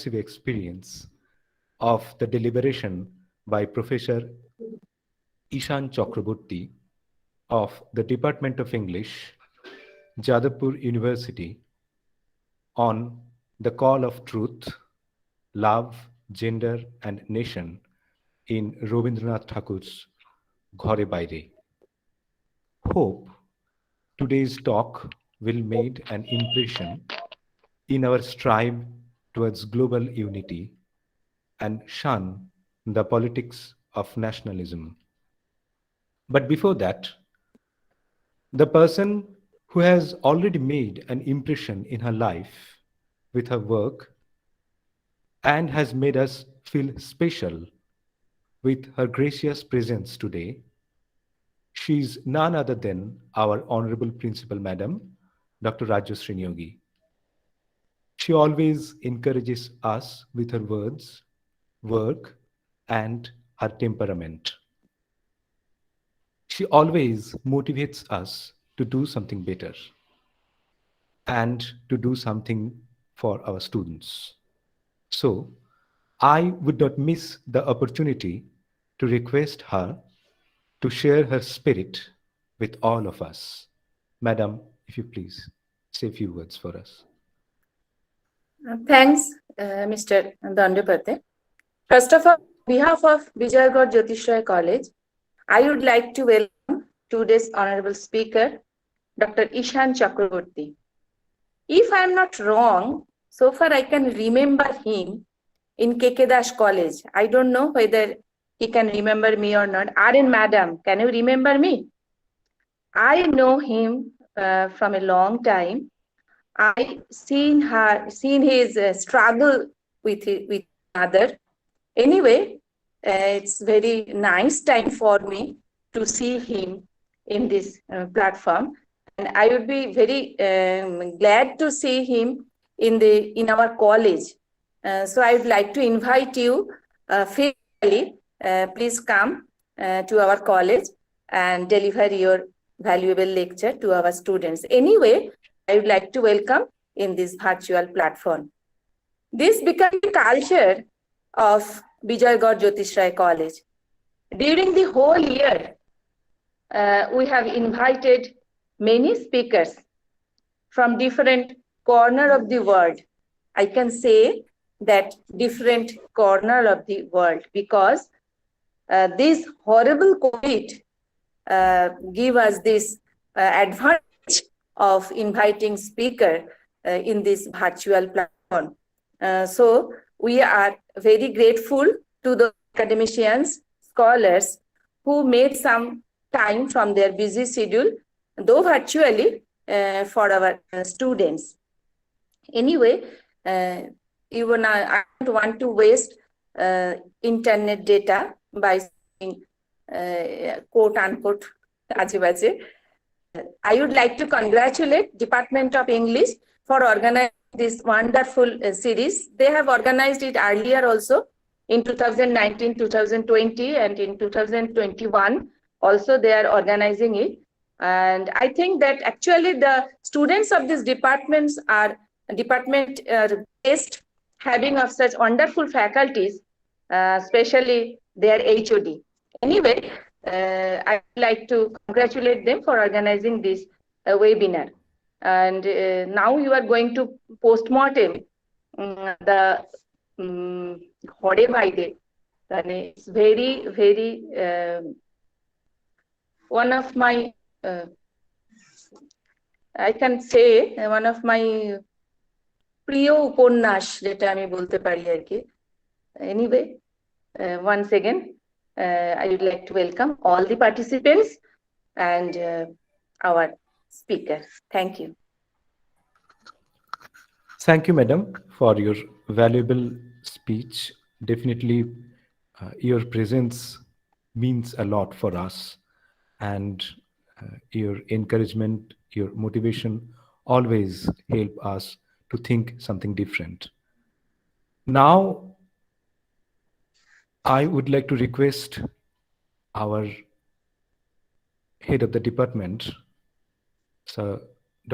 experience of the deliberation by Professor Ishan Chakraborti of the Department of English, Jadavpur University, on the call of truth, love, gender, and nation in Rabindranath Thakur's Ghare, Baire. Hope today's talk will make an impression in our strive towards global unity and shun the politics of nationalism. But before that, the person who has already made an impression in her life with her work and has made us feel special with her gracious presence today, she is none other than our Honorable Principal Madam, Dr. Rajyasree Yogi. She always encourages us with her words, work, and her temperament. She always motivates us to do something better and to do something for our students. So, I would not miss the opportunity to request her to share her spirit with all of us. Madam, if you please, say a few words for us. Thanks, Mr. Dandapate. First of all, on behalf of Vijaygarh Jyotish College, I would like to welcome today's honorable speaker, Dr. Ishan Chakraborti. If I am not wrong, so far I can remember him in KK Das College. I don't know whether he can remember me or not. RN Madam, can you remember me? I know him from a long time. I seen his struggle with mother. Anyway, it's very nice time for me to see him in this platform, and I would be very glad to see him in our college. So I would like to invite you, physically, please come to our college and deliver your valuable lecture to our students. Anyway, I would like to welcome in this virtual platform. This became a culture of Vijaygarh Jyotish College. During the whole year, we have invited many speakers from different corner of the world. I can say that different corner of the world, because this horrible COVID give us this advantage of inviting speaker in this virtual platform. So we are very grateful to the academicians, scholars who made some time from their busy schedule, though virtually, for our students. Anyway, even I don't want to waste internet data by saying quote unquote ajibaje. I would like to congratulate Department of English for organizing this wonderful series. They have organized it earlier also in 2019, 2020, and in 2021. Also, they are organizing it. And I think that actually the students of these departments are based having of such wonderful faculties, especially their HOD. Anyway, I would like to congratulate them for organizing this webinar. And now you are going to postmortem the Ghare Baire. It's very, very one of my, I can say one of my প্রিয় উপন্যাস যেটা আমি বলতে পারি আর কি. Anyway, once again, I would like to welcome all the participants and our speakers. Thank you. Thank you, Madam, for your valuable speech. Definitely, your presence means a lot for us, and your encouragement, your motivation always help us to think something different. Now, I would like to request our head of the department, Sir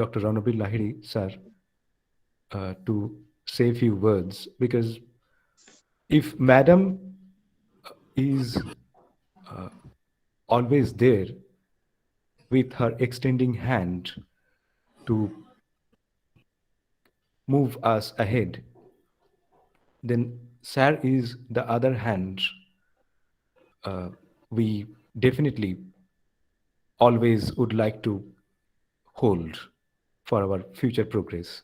Dr. Ranabil Lahiri, sir, to say a few words, because if Madam is always there with her extending hand to move us ahead, then Sir is the other hand we definitely always would like to hold for our future progress.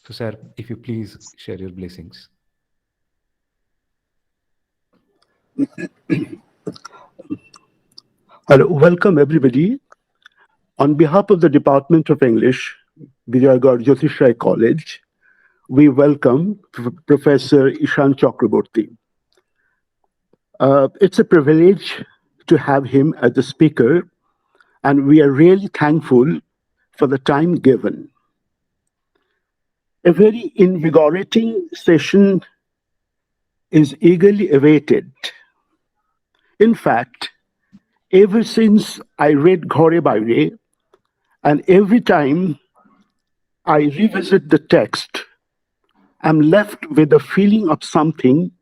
So, Sir, if you please share your blessings. Hello, welcome everybody. On behalf of the Department of English, Vijaygarh Jyotish College, we welcome Professor Ishan Chakraborti. It's a privilege to have him as the speaker, and we are really thankful for the time given. A very invigorating session is eagerly awaited. In fact, ever since I read Ghare Baire, and every time I revisit the text, I'm left with a feeling of something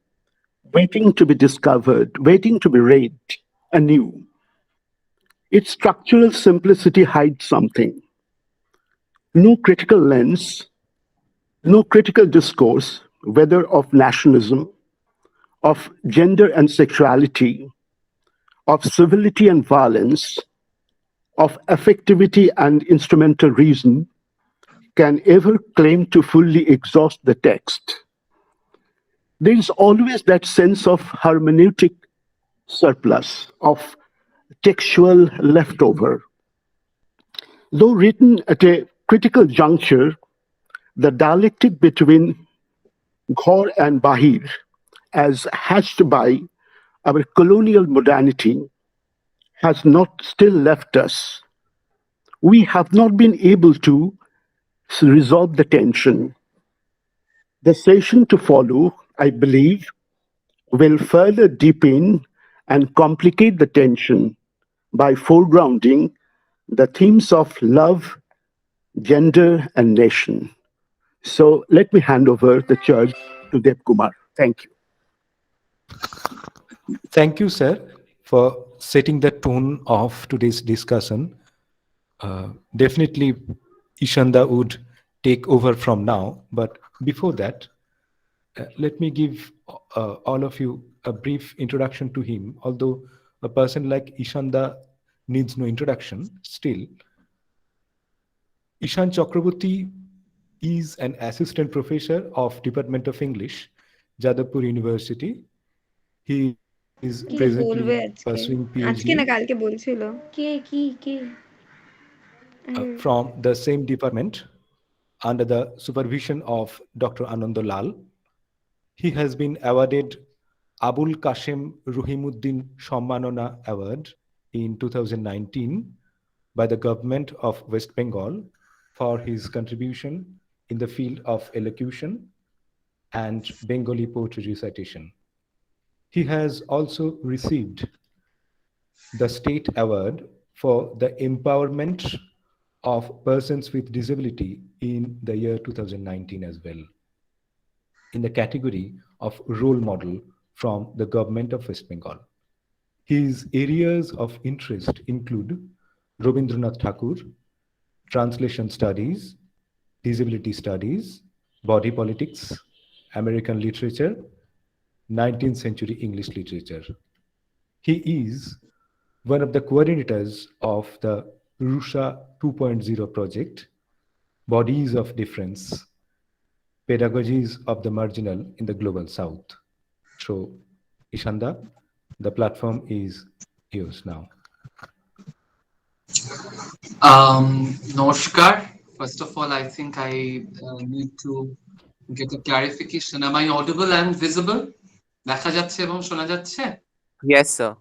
waiting to be discovered, waiting to be read anew. Its structural simplicity hides something. No critical lens, no critical discourse, whether of nationalism, of gender and sexuality, of civility and violence, of affectivity and instrumental reason, can ever claim to fully exhaust the text. There is always that sense of hermeneutic surplus, of textual leftover. Though written at a critical juncture, the dialectic between Ghor and Bahir, as hatched by our colonial modernity, has not still left us. We have not been able to resolve the tension. The session to follow, I believe, will further deepen and complicate the tension by foregrounding the themes of love, gender, and nation. So let me hand over the charge to Dev Kumar. Thank you. Thank you, sir, for setting the tone of today's discussion. Definitely, Ishanda would take over from now. But before that, let me give all of you a brief introduction to him. Although a person like Ishanda needs no introduction, still, Ishan Chakraborti is an assistant professor of Department of English, Jadavpur University. He is কি presently বলবে আজকে pursuing আজকে PhD না কালকে বলছিল কে আরে from the same department under the supervision of Dr. Ananda Lal. He has been awarded Abul Kashem Ruhimuddin Sammanana Award in 2019 by the government of West Bengal for his contribution in the field of elocution and Bengali poetry recitation. He has also received the State Award for the Empowerment of Persons with Disability in the year 2019 as well, in the category of role model from the government of West Bengal. His areas of interest include Rabindranath Thakur, translation studies, disability studies, body politics, American literature, 19th century English literature. He is one of the coordinators of the Rusha 2.0 project, Bodies of Difference, Pedagogies of the Marginal in the Global South. So, Ishanda, the platform is yours now. Namaskar. First of all, I think I need to get a clarification. Am I audible and visible? দেখা যাচ্ছে এবং শোনা যাচ্ছে? Yes, sir.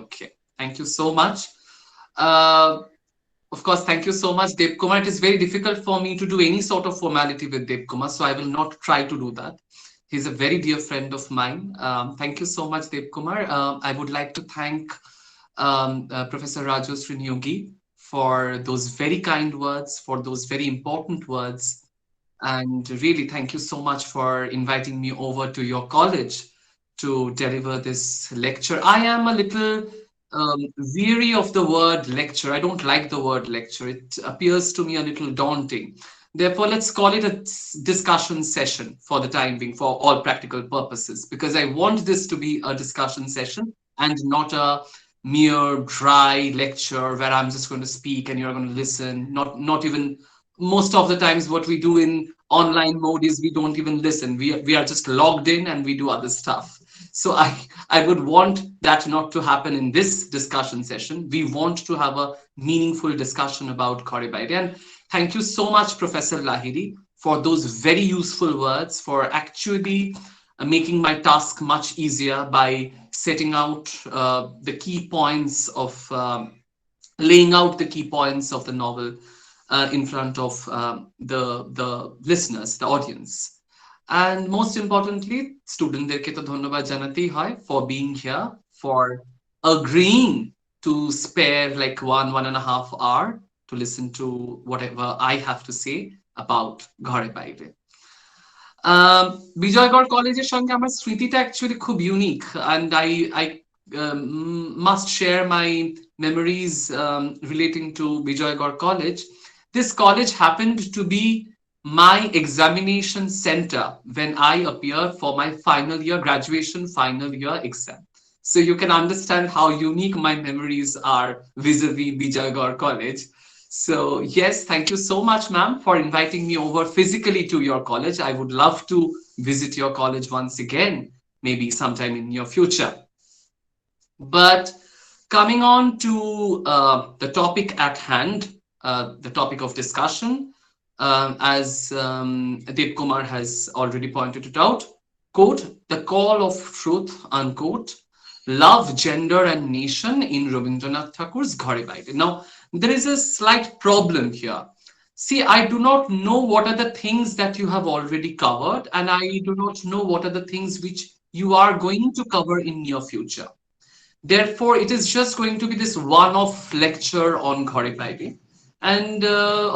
Okay. Thank you so much. Uh, of course, thank you so much, Dev Kumar. It is very difficult for me to do any sort of formality with Dev Kumar, so I will not try to do that. He's a very dear friend of mine. Thank you so much, Dev Kumar. I would like to thank Professor Rajasri Nyogi for those very kind words, for those very important words, And really, thank you so much for inviting me over to your college to deliver this lecture. I am a little weary of the word lecture. I don't like the word lecture. It appears to me a little daunting. Therefore, let's call it a discussion session for the time being, for all practical purposes, because I want this to be a discussion session and not a mere dry lecture where I'm just going to speak and you're going to listen. Not even most of the times what we do in online mode is we don't even listen. We are just logged in and we do other stuff. So I would want that not to happen in this discussion session. We want to have a meaningful discussion about Ghare Baire. And thank you so much, Professor Lahiri, for those very useful words, for actually making my task much easier by setting out the key points of laying out the key points of the novel in front of the listeners, the audience. And most importantly, studentদেরকে তো ধন্যবাদ জানাতেই হয় for being here, for agreeing to spare like 1.5 hour to listen to whatever I have to say about Ghare Baire. Bijaygarh কলেজের সঙ্গে আমার স্মৃতিটা actually খুব unique, and I must share my memories relating to Vijaygarh College. This college happened to be my examination center when I appeared for my final year graduation final year exam. So you can understand how unique my memories are vis-a-vis Vijaygarh College. So yes, thank you so much, ma'am, for inviting me over physically to your college. I would love to visit your college once again, maybe sometime in near future. But coming on to the topic at hand, the topic of discussion, as Dev Kumar has already pointed it out, quote, the call of truth, unquote, love, gender and nation in Rabindranath Thakur's Ghare Baire. Now, there is a slight problem here. See, I do not know what are the things that you have already covered, and I do not know what are the things which you are going to cover in near future. Therefore, it is just going to be this one-off lecture on Ghare Baire. And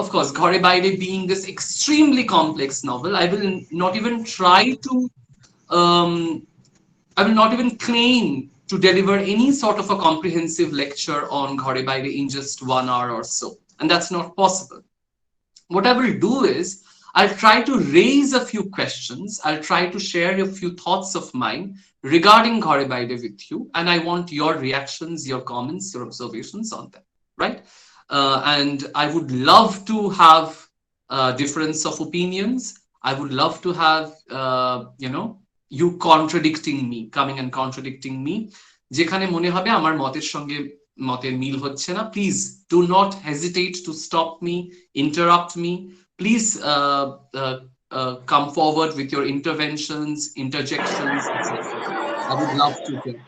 of course, Ghare Baire being this extremely complex novel, I will not even try to, I will not even claim to deliver any sort of a comprehensive lecture on Ghare Baire in just 1 hour or so. And that's not possible. What I will do is, I'll try to raise a few questions. I'll try to share a few thoughts of mine regarding Ghare Baire with you. And I want your reactions, your comments, your observations on them, right? And I would love to have difference of opinions. I would love to have, you contradicting me, coming and contradicting me. যেখানে মনে হবে আমার মতের সঙ্গে মতের মিল হচ্ছে না, please do not hesitate to stop me, interrupt me. Please come forward with your interventions, interjections, etc. I would love to hear.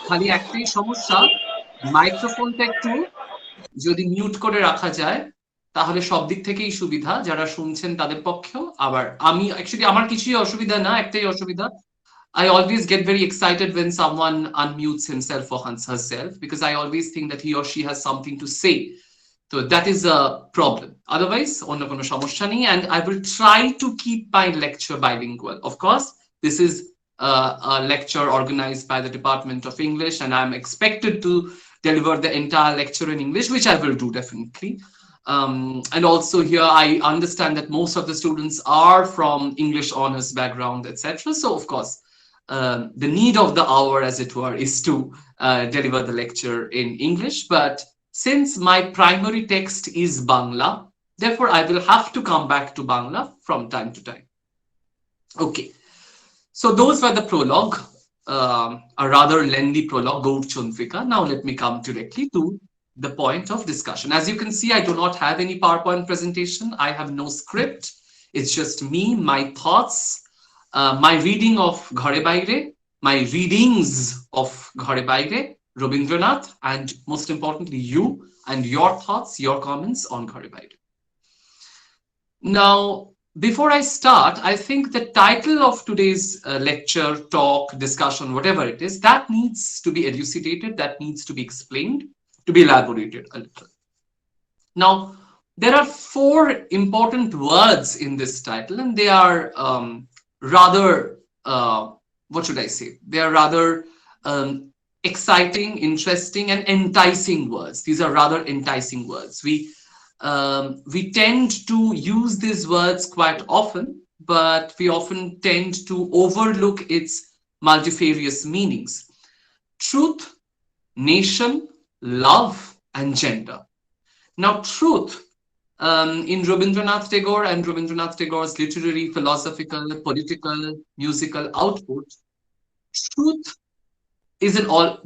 খালি একটাই সমস্যা, মাইক্রোফোনটা একটু যদি মিউট করে রাখা যায় তাহলে সব দিক থেকেই সুবিধা, যারা শুনছেন তাদের পক্ষেও। আবার আমি অ্যাকচুয়ালি আমার কিছুই অসুবিধা না, একটাই অসুবিধা, I always get very excited when someone unmutes himself or herself, because I always think that he or she has something to say. So that is a problem. Otherwise, অন্য কোনো সমস্যা নেই, and I will try to keep my lecture bilingual. Of course, this is a lecture organized by the Department of English, and I'm expected to deliver the entire lecture in English, which I will do definitely. And also here, I understand that most of the students are from English honors background, etc. So of course, the need of the hour, as it were, is to deliver the lecture in English. But since my primary text is Bangla, therefore I will have to come back to Bangla from time to time. Okay, so those were the prologue, a rather lengthy prologue, Gaur Chandrika. Now let me come directly to the point of discussion. As you can see, I do not have any PowerPoint presentation. I have no script. It's just me, my thoughts, my reading of Ghare Baire, my readings of Ghare Baire, Rabindranath, and most importantly, you and your thoughts, your comments on Ghare Baire. Now, before I start, I think the title of today's lecture, talk, discussion, whatever it is, that needs to be elucidated, that needs to be explained, to be elaborated a little. Now, There are four important words in this title, and they are rather, what should I say? They are rather exciting, interesting, and enticing words. These are rather enticing words. We tend to use these words quite often, but we often tend to overlook its multifarious meanings. Truth, nation, love, and gender. Now, truth, in Rabindranath Tagore and Rabindranath Tagore's literary, philosophical, political, musical output, truth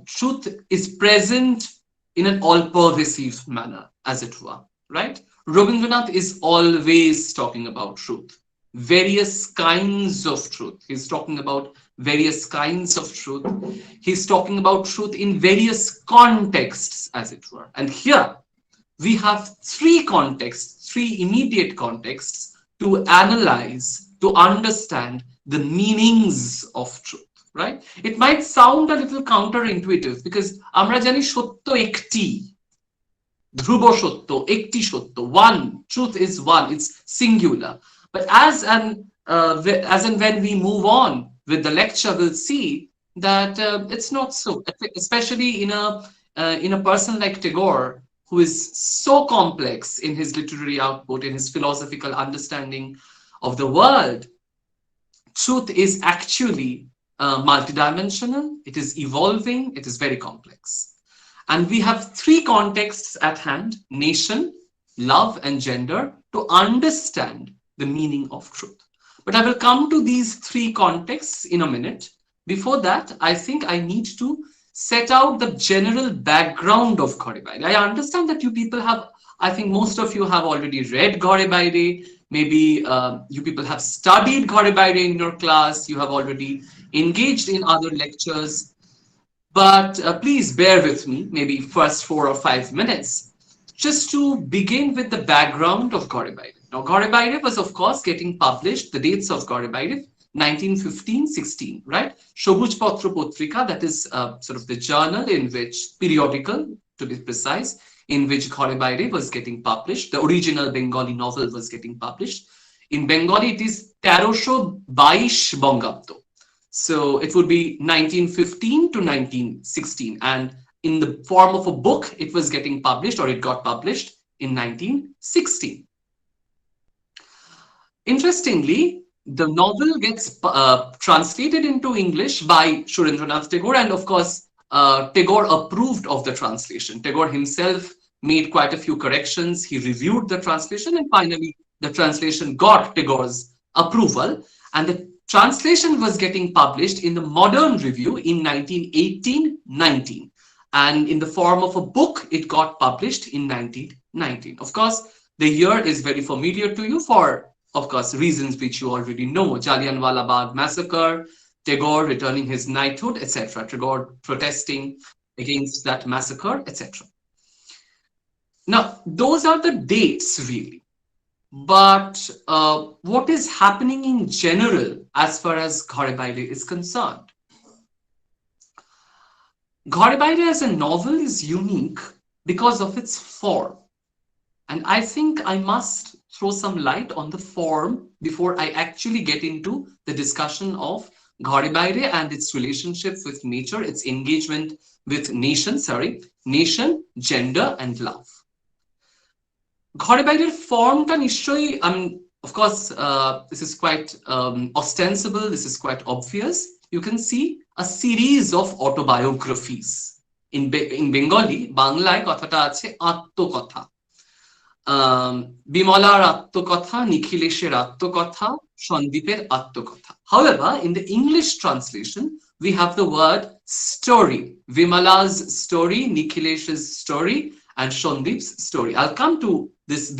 truth is present in an all-pervasive manner, as it were, right? Rabindranath is always talking about truth, various kinds of truth. He's talking about various kinds of truth. He's talking about truth in various contexts, as it were. And here we have three contexts, three immediate contexts to analyze, to understand the meanings of truth. Right? It might sound a little counterintuitive because আমরা জানি সত্য একটি, ধ্রুব সত্য, একটি সত্য, one, truth is one, it's singular. But as and when we move on with the lecture, we'll see that it's not so, especially in a person like Tagore, who is so complex in his literary output, in his philosophical understanding of the world. Truth is actually multidimensional, it is evolving, it is very complex. And we have three contexts at hand: nation, love, and gender, to understand the meaning of truth. But I will come to these three contexts in a minute. Before that, I think I need to set out the general background of Ghare Baire. I understand that you people have, I think most of you have already read Ghare Baire. Maybe you people have studied Ghare Baire in your class. You have already engaged in other lectures. But please bear with me, maybe first 4 or 5 minutes, just to begin with the background of Ghare Baire. Now, Ghare Baire was, of course, getting published, the dates of Ghare Baire, 1915-16, right? Shobuj Patra Potrika, that is sort of the journal in which, periodical to be precise, in which Ghare Baire was getting published. The original Bengali novel was getting published. In Bengali, it is 1322 Bangabdo. So it would be 1915 to 1916. And in the form of a book, it was getting published, or it got published in 1916. Interestingly, the novel gets translated into English by Rabindranath Tagore, and of course, Tagore approved of the translation. Tagore himself made quite a few corrections. He reviewed the translation, and finally, the translation got Tagore's approval. And the translation was getting published in the Modern Review in 1918-19. And in the form of a book, it got published in 1919. Of course, the year is very familiar to you for, of course, reasons which you already know: Jallianwala Bagh massacre, Tagore returning his knighthood, etc. Tagore protesting against that massacre, etc. Now, those are the dates, really. But what is happening in general as far as Ghare Baire is concerned? Ghare Baire as a novel is unique because of its form. And I think I must throw some light on the form before I actually get into the discussion of Ghare Baire and its relationship with nature, its engagement with nation, gender, and love. Ghare Baire's formটা নিশ্চয়ই, of course, this is quite ostensible, this is quite obvious. You can see a series of autobiographies. In Bengali, বাংলায় কথাটা আছে আত্মকথা। বিমলার আত্মকথা, নিখিলেশের আত্মকথা, সন্দীপের আত্মকথা. However, in the English translation, we have the word story. Vimala's story, Nikhilesh's story, and Shandip's story. I'll come to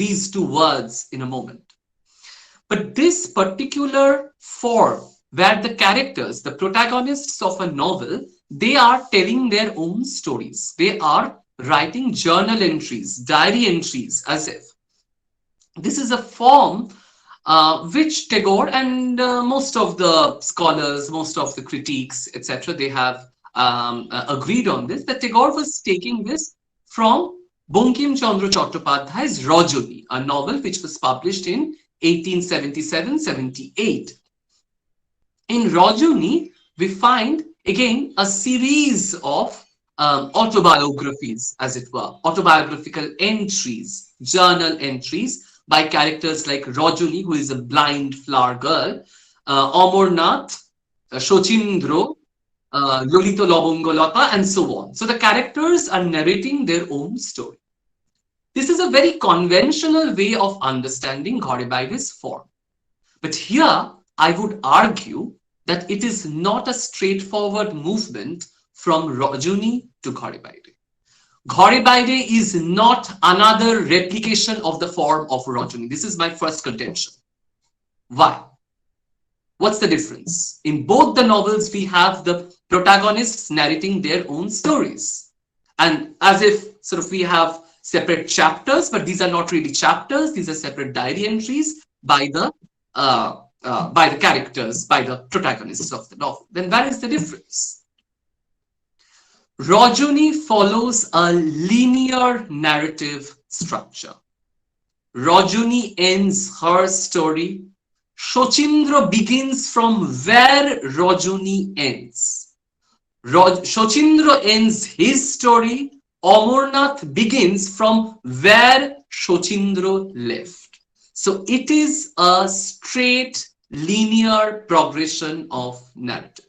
these two words in a moment. But this particular form, where the characters, the protagonists of a novel, they are telling their own stories. They are writing journal entries, diary entries, as if. This is a form which Tagore and most of the scholars, most of the critics, etc., they have agreed on this, that Tagore was taking this from Bankim Chandra Chattopadhyay's Rajani, a novel which was published in 1877-78. In Rajani, we find again a series of autobiographies, as it were, autobiographical entries, journal entries by characters like Rajani, who is a blind flower girl, Amarnath, Shochindro, Lolita Lobongolata, and so on. So the characters are narrating their own story. This is a very conventional way of understanding Ghare Baire's form. But here, I would argue that it is not a straightforward movement from Rajani to Ghare Baire. Ghare Baire is not another replication of the form of Rajani. This is my first contention. Why? What's the difference? In both the novels, we have the protagonists narrating their own stories. And as if sort of we have separate chapters, but these are not really chapters. These are separate diary entries by the characters, by the protagonists of the novel. Then where is the difference? Rajani follows a linear narrative structure. Rajani ends her story. Shochindra begins from where Rajani ends. Shochindra ends his story. Amarnath begins from where Shochindra left. So it is a straight linear progression of narrative.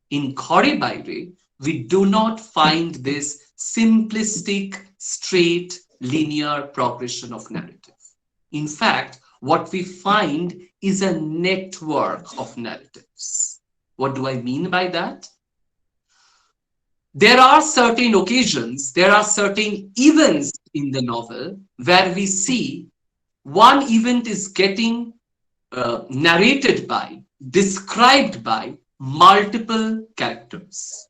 In Ghare Baire, we do not find this simplistic, straight, linear progression of narrative. In fact, what we find is a network of narratives. What do I mean by that? There are certain occasions, there are certain events in the novel where we see one event is getting narrated by, described by multiple characters.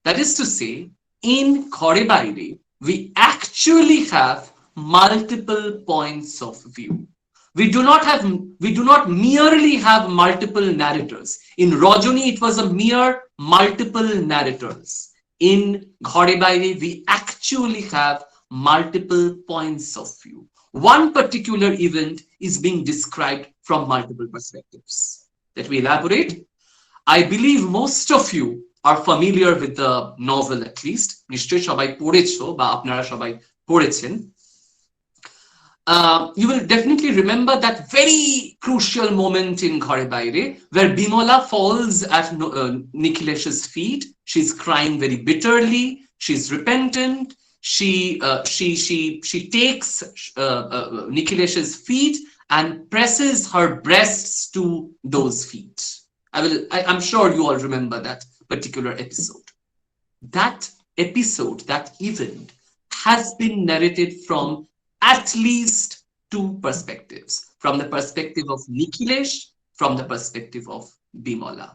That is to say, in Ghare Baire, we actually have multiple points of view. We do not merely have multiple narrators. In Rajani, it was a mere multiple narrators. In Ghare Baire, we actually have multiple points of view. One particular event is being described from multiple perspectives. Let me elaborate. I believe most of you are familiar with the novel at least. নিশ্চয়ই সবাই পড়েছো বা আপনারা সবাই পড়েছেন. You will definitely remember that very crucial moment in Ghare Baire where Bimola falls at Nikhilesh's feet. She's crying very bitterly. She's repentant. She takes Nikhilesh's feet and presses her breasts to those feet. I'm sure you all remember that particular episode. That episode, that event, has been narrated from at least two perspectives. From the perspective of Nikhilesh, from the perspective of Bimola.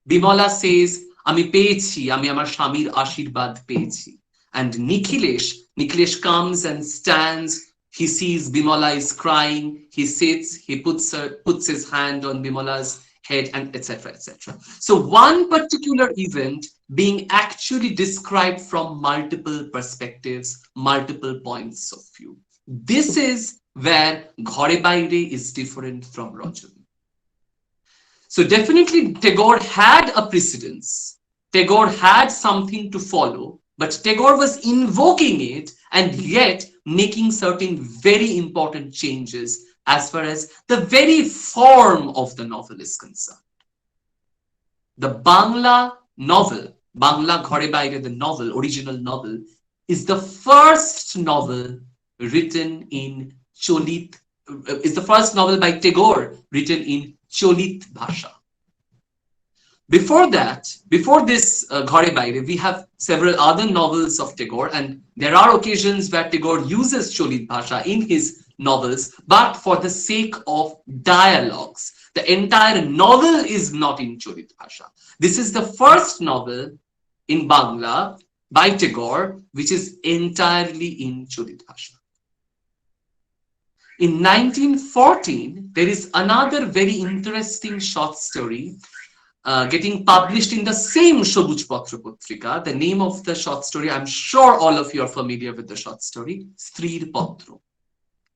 Bimola says, "Ami peyechi, ami amar shamir ashirwad peyechi." And Nikhilesh comes and stands. He sees Bimola is crying. He sits. He puts his hand on Bimola's head, and etc., etc. So one particular event being actually described from multiple perspectives, multiple points of view. This is where Ghare Baire is different from Rajani. So definitely Tagore had a precedence. Tagore had something to follow, but Tagore was invoking it and yet making certain very important changes as far as the very form of the novel is concerned. The Bangla novel, Bangla Ghare Baire, the novel, original novel, is the first novel written in Cholit, is the first novel by Tagore written in Cholit Bhasha. Before that, before this Ghare Baire, we have several other novels of Tagore, and there are occasions where Tagore uses Cholit Bhasha in his novels, but for the sake of dialogues. The entire novel is not in Cholit Bhasha. This is the first novel in Bangla by Tagore, which is entirely in Cholit Bhasha. In 1914, there is another very interesting short story getting published in the same Shobuj Patra Patrika. The name of the short story, I'm sure all of you are familiar with the short story, Strir Patra.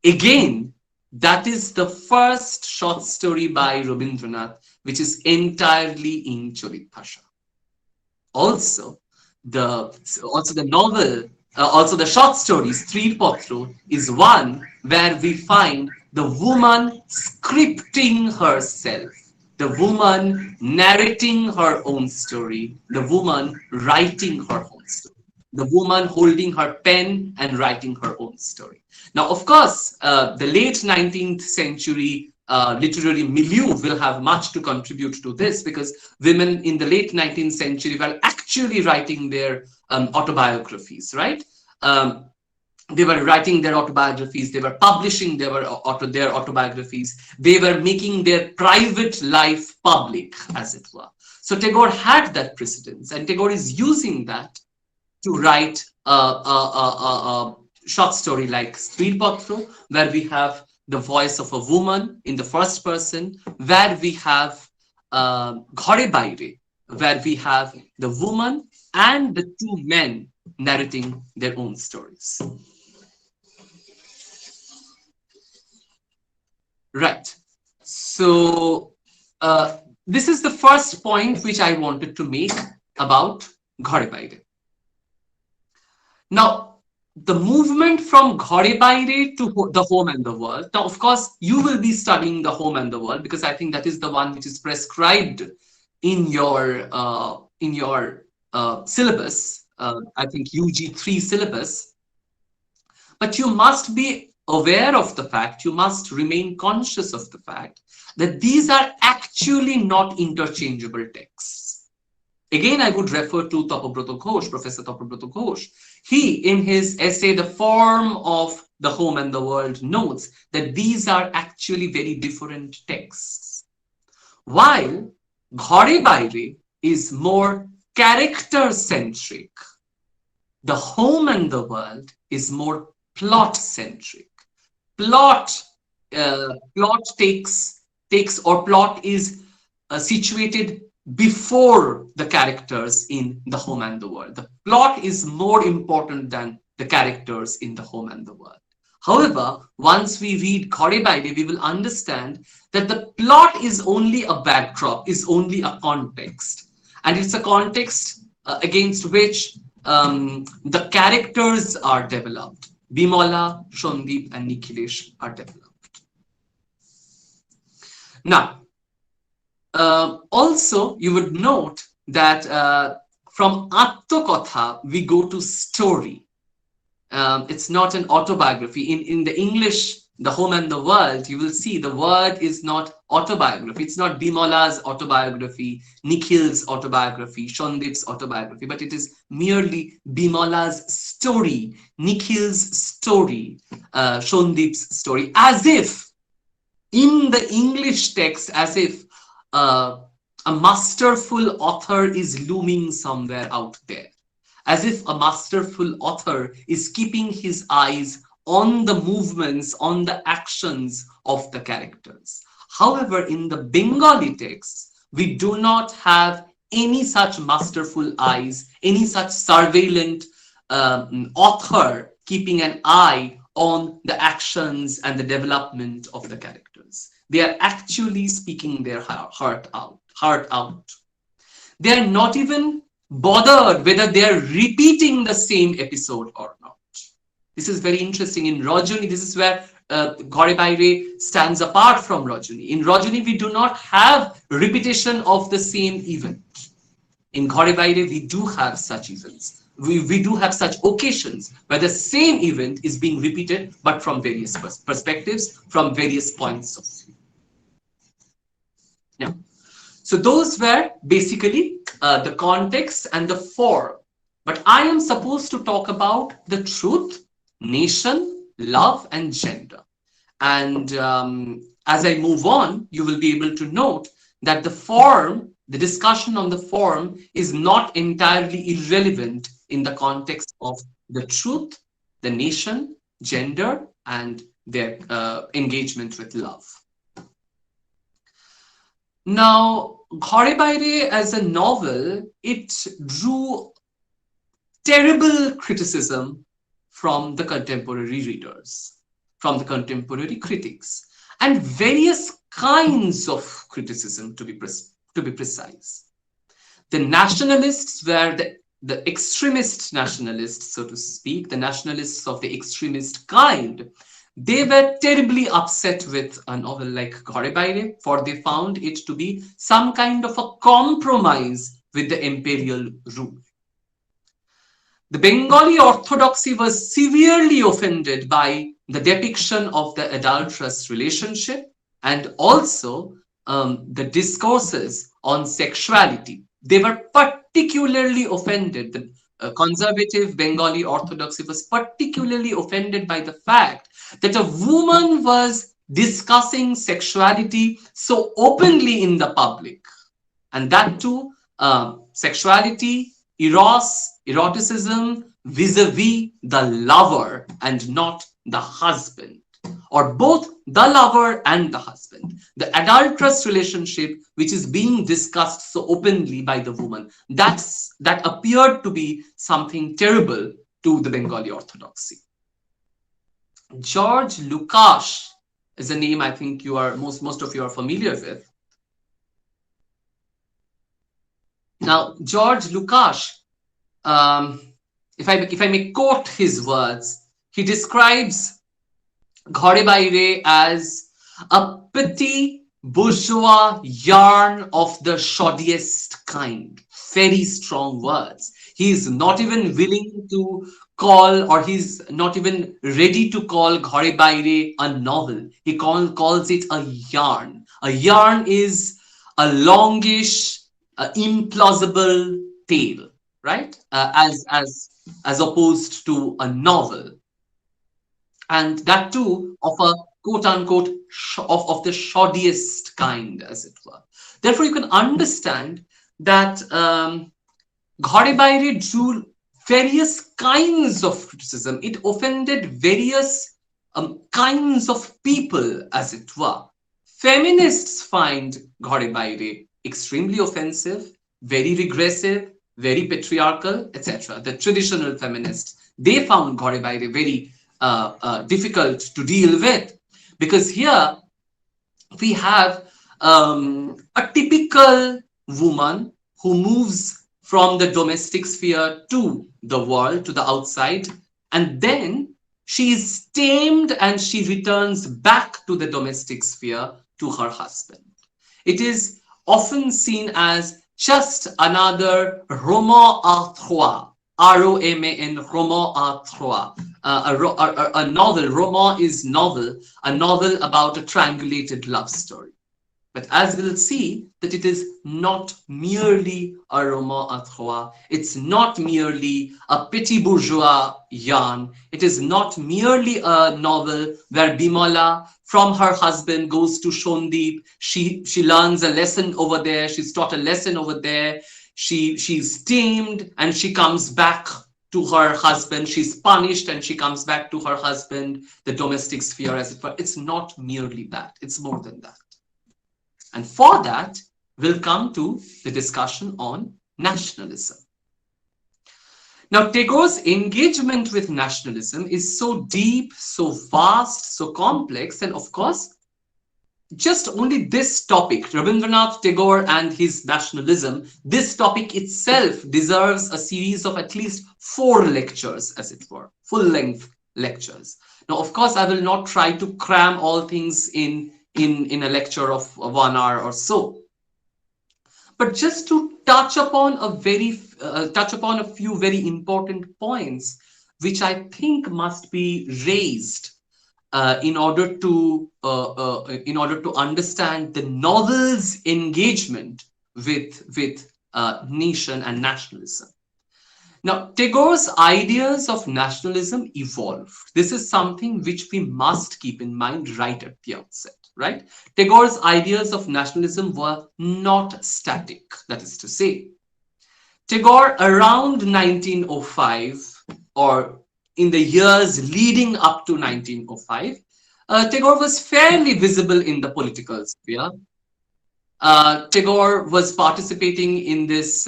Again, that is the first short story by Rabindranath, which is entirely in Charit Bhasha. Also the novel, also the short story Strir Patra is one where we find the woman scripting herself, the woman narrating her own story, the woman writing her own story, the woman holding her pen and writing her own story. Now, of course, the late 19th century literary milieu will have much to contribute to this, because women in the late 19th century were actually writing their autobiographies, right? They were writing their autobiographies, they were publishing their autobiographies, they were making their private life public, as it were. So Tagore had that precedence, and Tagore is using that to write a short story like Strir Patra, where we have the voice of a woman in the first person, where we have Ghare Baire, where we have the woman and the two men narrating their own stories. Right. So this is the first point which I wanted to make about Ghare Baire. Now, the movement from Ghare Baire to the home and the world. Now, of course, you will be studying the home and the world, because I think that is the one which is prescribed in your syllabus. I think UG3 syllabus. But you must be aware of the fact, you must remain conscious of the fact that these are actually not interchangeable texts. Again, I would refer to Tapabroto Ghosh, Professor Tapabroto Ghosh. He, in his essay, The Form of the Home and the World, notes that these are actually very different texts. While Ghare Baire is more character-centric, the home and the world is more plot-centric. Plot takes or plot is situated before the characters in the home and the world. The plot is more important than the characters in the home and the world. However, once we read Ghare Baire, we will understand that the plot is only a backdrop, is only a context. And it's a context against which the characters are developed. Bimala, Shondeep, and Nikhilesh are developed. Now, also, you would note that from Atmakatha, we go to story. It's not an autobiography. In the English, the home and the world, you will see the word is not autobiography. It's not Bimala's autobiography, Nikhil's autobiography, Shondeep's autobiography, but it is merely Bimala's story, Nikhil's story, Shondeep's story, as if in the English text, as if a masterful author is looming somewhere out there, as if a masterful author is keeping his eyes on the movements, on the actions of the characters. However, in the Bengali texts, we do not have any such masterful eyes, any such surveillant author keeping an eye on the actions and the development of the characters. They are actually speaking their heart out. They are not even bothered whether they are repeating the same episode or not. This is very interesting. In Rajani, this is where Ghare Baire stands apart from Rajani. In Rajani, we do not have repetition of the same event. In Ghare Baire, we do have such events. We do have such occasions where the same event is being repeated, but from various perspectives, from various points of view. Yeah. So those were basically the context and the form. But I am supposed to talk about the truth, nation, love, and gender. And as I move on, you will be able to note that the form, the discussion on the form, is not entirely irrelevant in the context of the truth, the nation, gender, and their engagement with love. Now, Ghare Baire as a novel, it drew terrible criticism from the contemporary readers, from the contemporary critics, and various kinds of criticism, to be precise. The nationalists were the extremist nationalists, so to speak, the nationalists of the extremist kind. They were terribly upset with a novel like Ghare Baire, for they found it to be some kind of a compromise with the imperial rule. The Bengali orthodoxy was severely offended by the depiction of the adulterous relationship and also the discourses on sexuality. They were particularly offended. The conservative Bengali orthodoxy was particularly offended by the fact that a woman was discussing sexuality so openly in the public, and that too, sexuality, eroticism vis-a-vis the lover and not the husband, or both the lover and the husband. The adulterous relationship which is being discussed so openly by the woman, that appeared to be something terrible to the Bengali orthodoxy. George Lukács is a name I think you are most of you are familiar with. Now, George Lukács, if I may quote his words, he describes Ghare Baire as a petty bourgeois yarn of the shoddiest kind. Very strong words. He is not even willing to call, or he's not even ready to call Ghare Baire a novel. He calls it a yarn. A yarn is a longish, implausible tale, right? As opposed to a novel, and that too of a quote unquote of the shoddiest kind, as it were. Therefore, you can understand that Ghare Baire drew various kinds of criticism. It offended various kinds of people, as it were. Feminists find Ghare Baire extremely offensive, very regressive, very patriarchal, etc. The traditional feminists, they found Ghare Baire very difficult to deal with, because here we have a typical woman who moves from the domestic sphere to the world, to the outside, and then she is tamed and she returns back to the domestic sphere, to her husband. It is often seen as just another roman à trois, R-O-M-A-N, roman à trois. A novel, roman is novel, a novel about a triangulated love story. But as we'll see, that it is not merely a roman à trois, it's not merely a petit bourgeois yarn, it is not merely a novel where Bimala from her husband goes to Shondeep, she learns a lesson over there, she's taught a lesson over there, she's tamed and she comes back to her husband, she's punished and she comes back to her husband, the domestic sphere, as it were. It's not merely that, it's more than that. And for that, we'll come to the discussion on nationalism. Now, Tagore's engagement with nationalism is so deep, so vast, so complex, and of course, just only this topic, Rabindranath Tagore and his nationalism, this topic itself deserves a series of at least 4 lectures, as it were, full-length lectures. Now, of course, I will not try to cram all things in a lecture of 1 hour or so, but just to touch upon a few very important points which I think must be raised in order to understand the novel's engagement with nation and nationalism. Now, Tagore's ideas of nationalism evolved. This is something which we must keep in mind right at the outset. Right? Tagore's ideas of nationalism were not static, that is to say. Tagore, around 1905, or in the years leading up to 1905, Tagore was fairly visible in the political sphere. Tagore was participating in this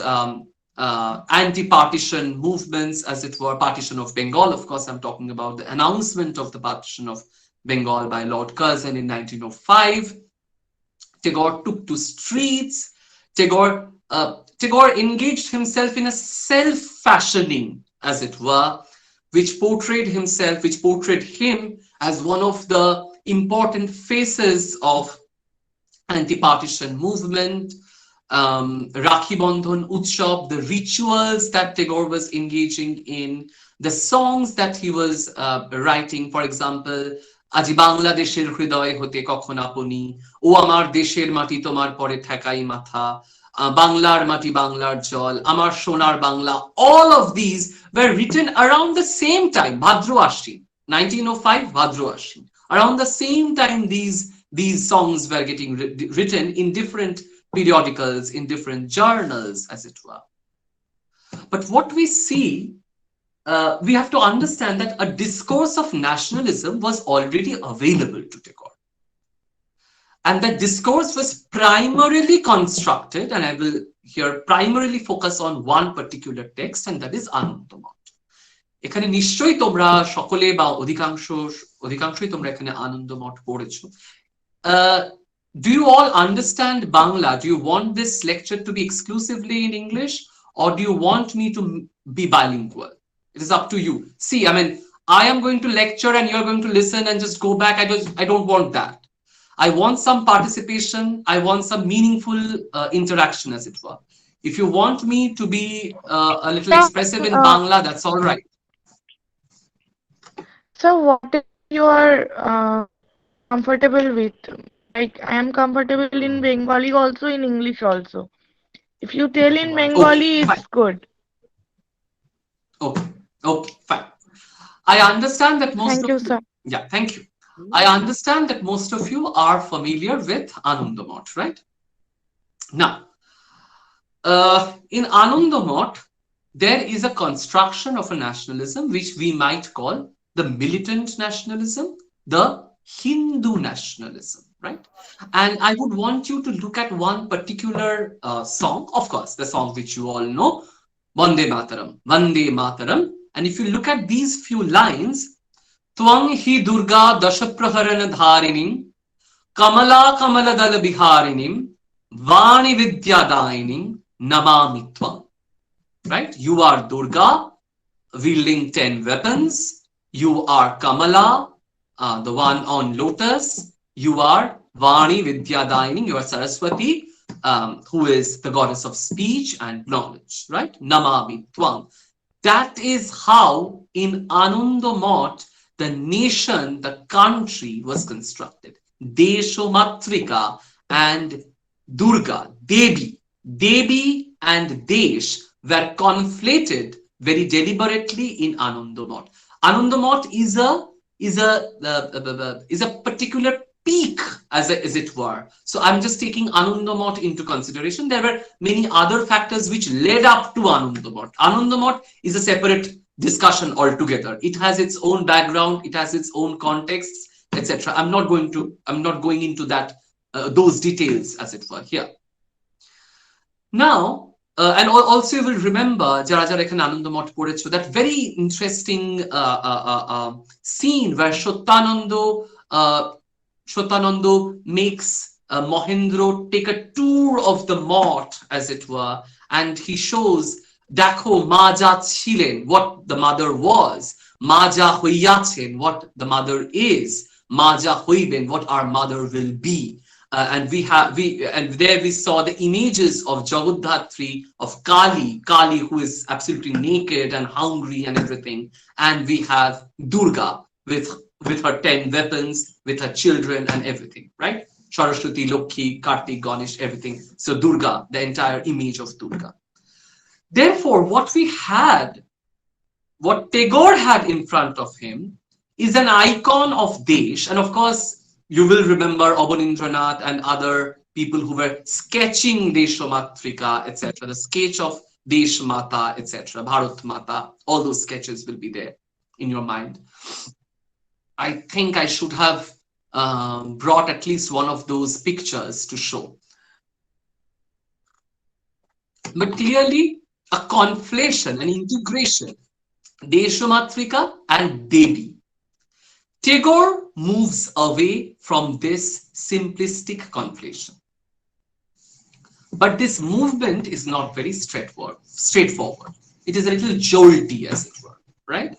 anti-partition movements, as it were, partition of Bengal. Of course, I'm talking about the announcement of the partition of Bengal by Lord Curzon in 1905. Tagore took to streets. Tagore engaged himself in a self-fashioning, as it were, which portrayed him as one of the important faces of anti-partition movement. Rakhi Bandhan Utsav, the rituals that Tagore was engaging in, the songs that he was writing, for example, আজি বাংলাদেশের হৃদয় হতে কখন আপনি, ও আমার দেশের মাটি তোমার পরে ঠেকাই মাথা, বাংলার মাটি বাংলার জল, আমার সোনার Bangla. All of these were written around the same time, Bhadra Ashwin, 1905, Bhadra Ashwin. Around the same time, these songs were getting written in different periodicals, in different journals, as it were. But what we see, we have to understand that a discourse of nationalism was already available to Tagore. And that discourse was primarily constructed, and I will here primarily focus on one particular text, and that is Anandamot. এখানে নিশ্চয়ই তোমরা সকলে বা অধিকাংশই তোমরা এখানে আনন্দমঠ পড়েছো. Do you all understand Bangla? Do you want this lecture to be exclusively in English, or do you want me to be bilingual? It is up to you. See, I mean, I am going to lecture and you're going to listen and just go back. I don't want that. I want some participation. I want some meaningful interaction, as it were. If you want me to be a little expressive in Bangla, that's all right. So what if you are comfortable with? Like, I am comfortable in Bengali also, in English also. If you tell in Bengali, Okay, it's good. Okay, fine. I understand that most Thank of you, sir. Yeah, thank you. I understand that most of you are familiar with Anandamot, right? Now, in Anandamot, there is a construction of a nationalism which we might call the militant nationalism, the Hindu nationalism, right? And I would want you to look at one particular song, of course, the song which you all know, Vande Mataram, Vande Mataram. And if you look at these few lines, Twang hi Durga Dashapraharana Dharinim, Kamala Kamala Dala Biharinim, Vani Vidya Dainim, Namami Twang. Right? You are Durga, wielding 10 weapons. You are Kamala, the one on lotus. You are Vani Vidya Dainim, you are Saraswati, who is the goddess of speech and knowledge, right? Namami Twang. That is how in Anandamot, the nation, the country was constructed. Deshomatrika and Durga, Devi and Desh were conflated very deliberately in Anandamot. Anandamot is a particular peak, as it were. So I'm just taking Anandamot into consideration. There were many other factors which led up to Anandamot. Anandamot is a separate discussion altogether. It has its own background, it has its own contexts, etc. I'm not going into that those details, as it were, here. Now, and also you will remember jara jara ekhane Anandamot porecho, that very interesting scene where Shotanando makes Mohendro take a tour of the mott, as it were, and he shows, Dakho Maja Chilen, what the mother was, Maja Hoyachen, what the mother is, Maja Hoiben, what our mother will be. And there we saw the images of Jagodhatri, of Kali who is absolutely naked and hungry and everything, and we have Durga with her 10 weapons, with her children and everything, right? Saraswati, Lokhi, Kartik, Ganesh, everything. So Durga, the entire image of Durga. Therefore, what Tagore had in front of him is an icon of Desh. And of course, you will remember Rabindranath and other people who were sketching Deshomatrika, etc. The sketch of Desh Mata, etc. Bharat Mata, all those sketches will be there in your mind. I think I should have brought at least one of those pictures to show. but clearly a conflation, an integration, Deshamatrika and Devi. Tagore moves away from this simplistic conflation. But this movement is not very straightforward. It is a little jolty, as it were, right?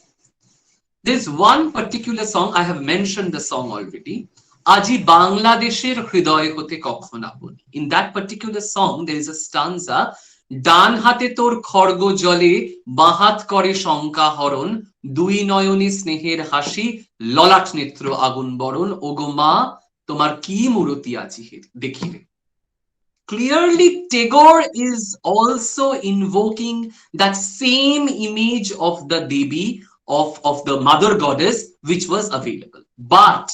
There's one particular song, I have mentioned the song already, Aji Bangladesher Hridoy Hote Kokhon Apuni. In that particular song, there is a stanza, Dan hate tor khorgo jole, bahat kore shonka horon, dui noyoni sneher hashi, lolat netro agun boron, ogo ma, tomar ki muroti achi dekhire. Clearly, Tagore is also invoking that same image of the Devi, of the mother goddess, which was available. But,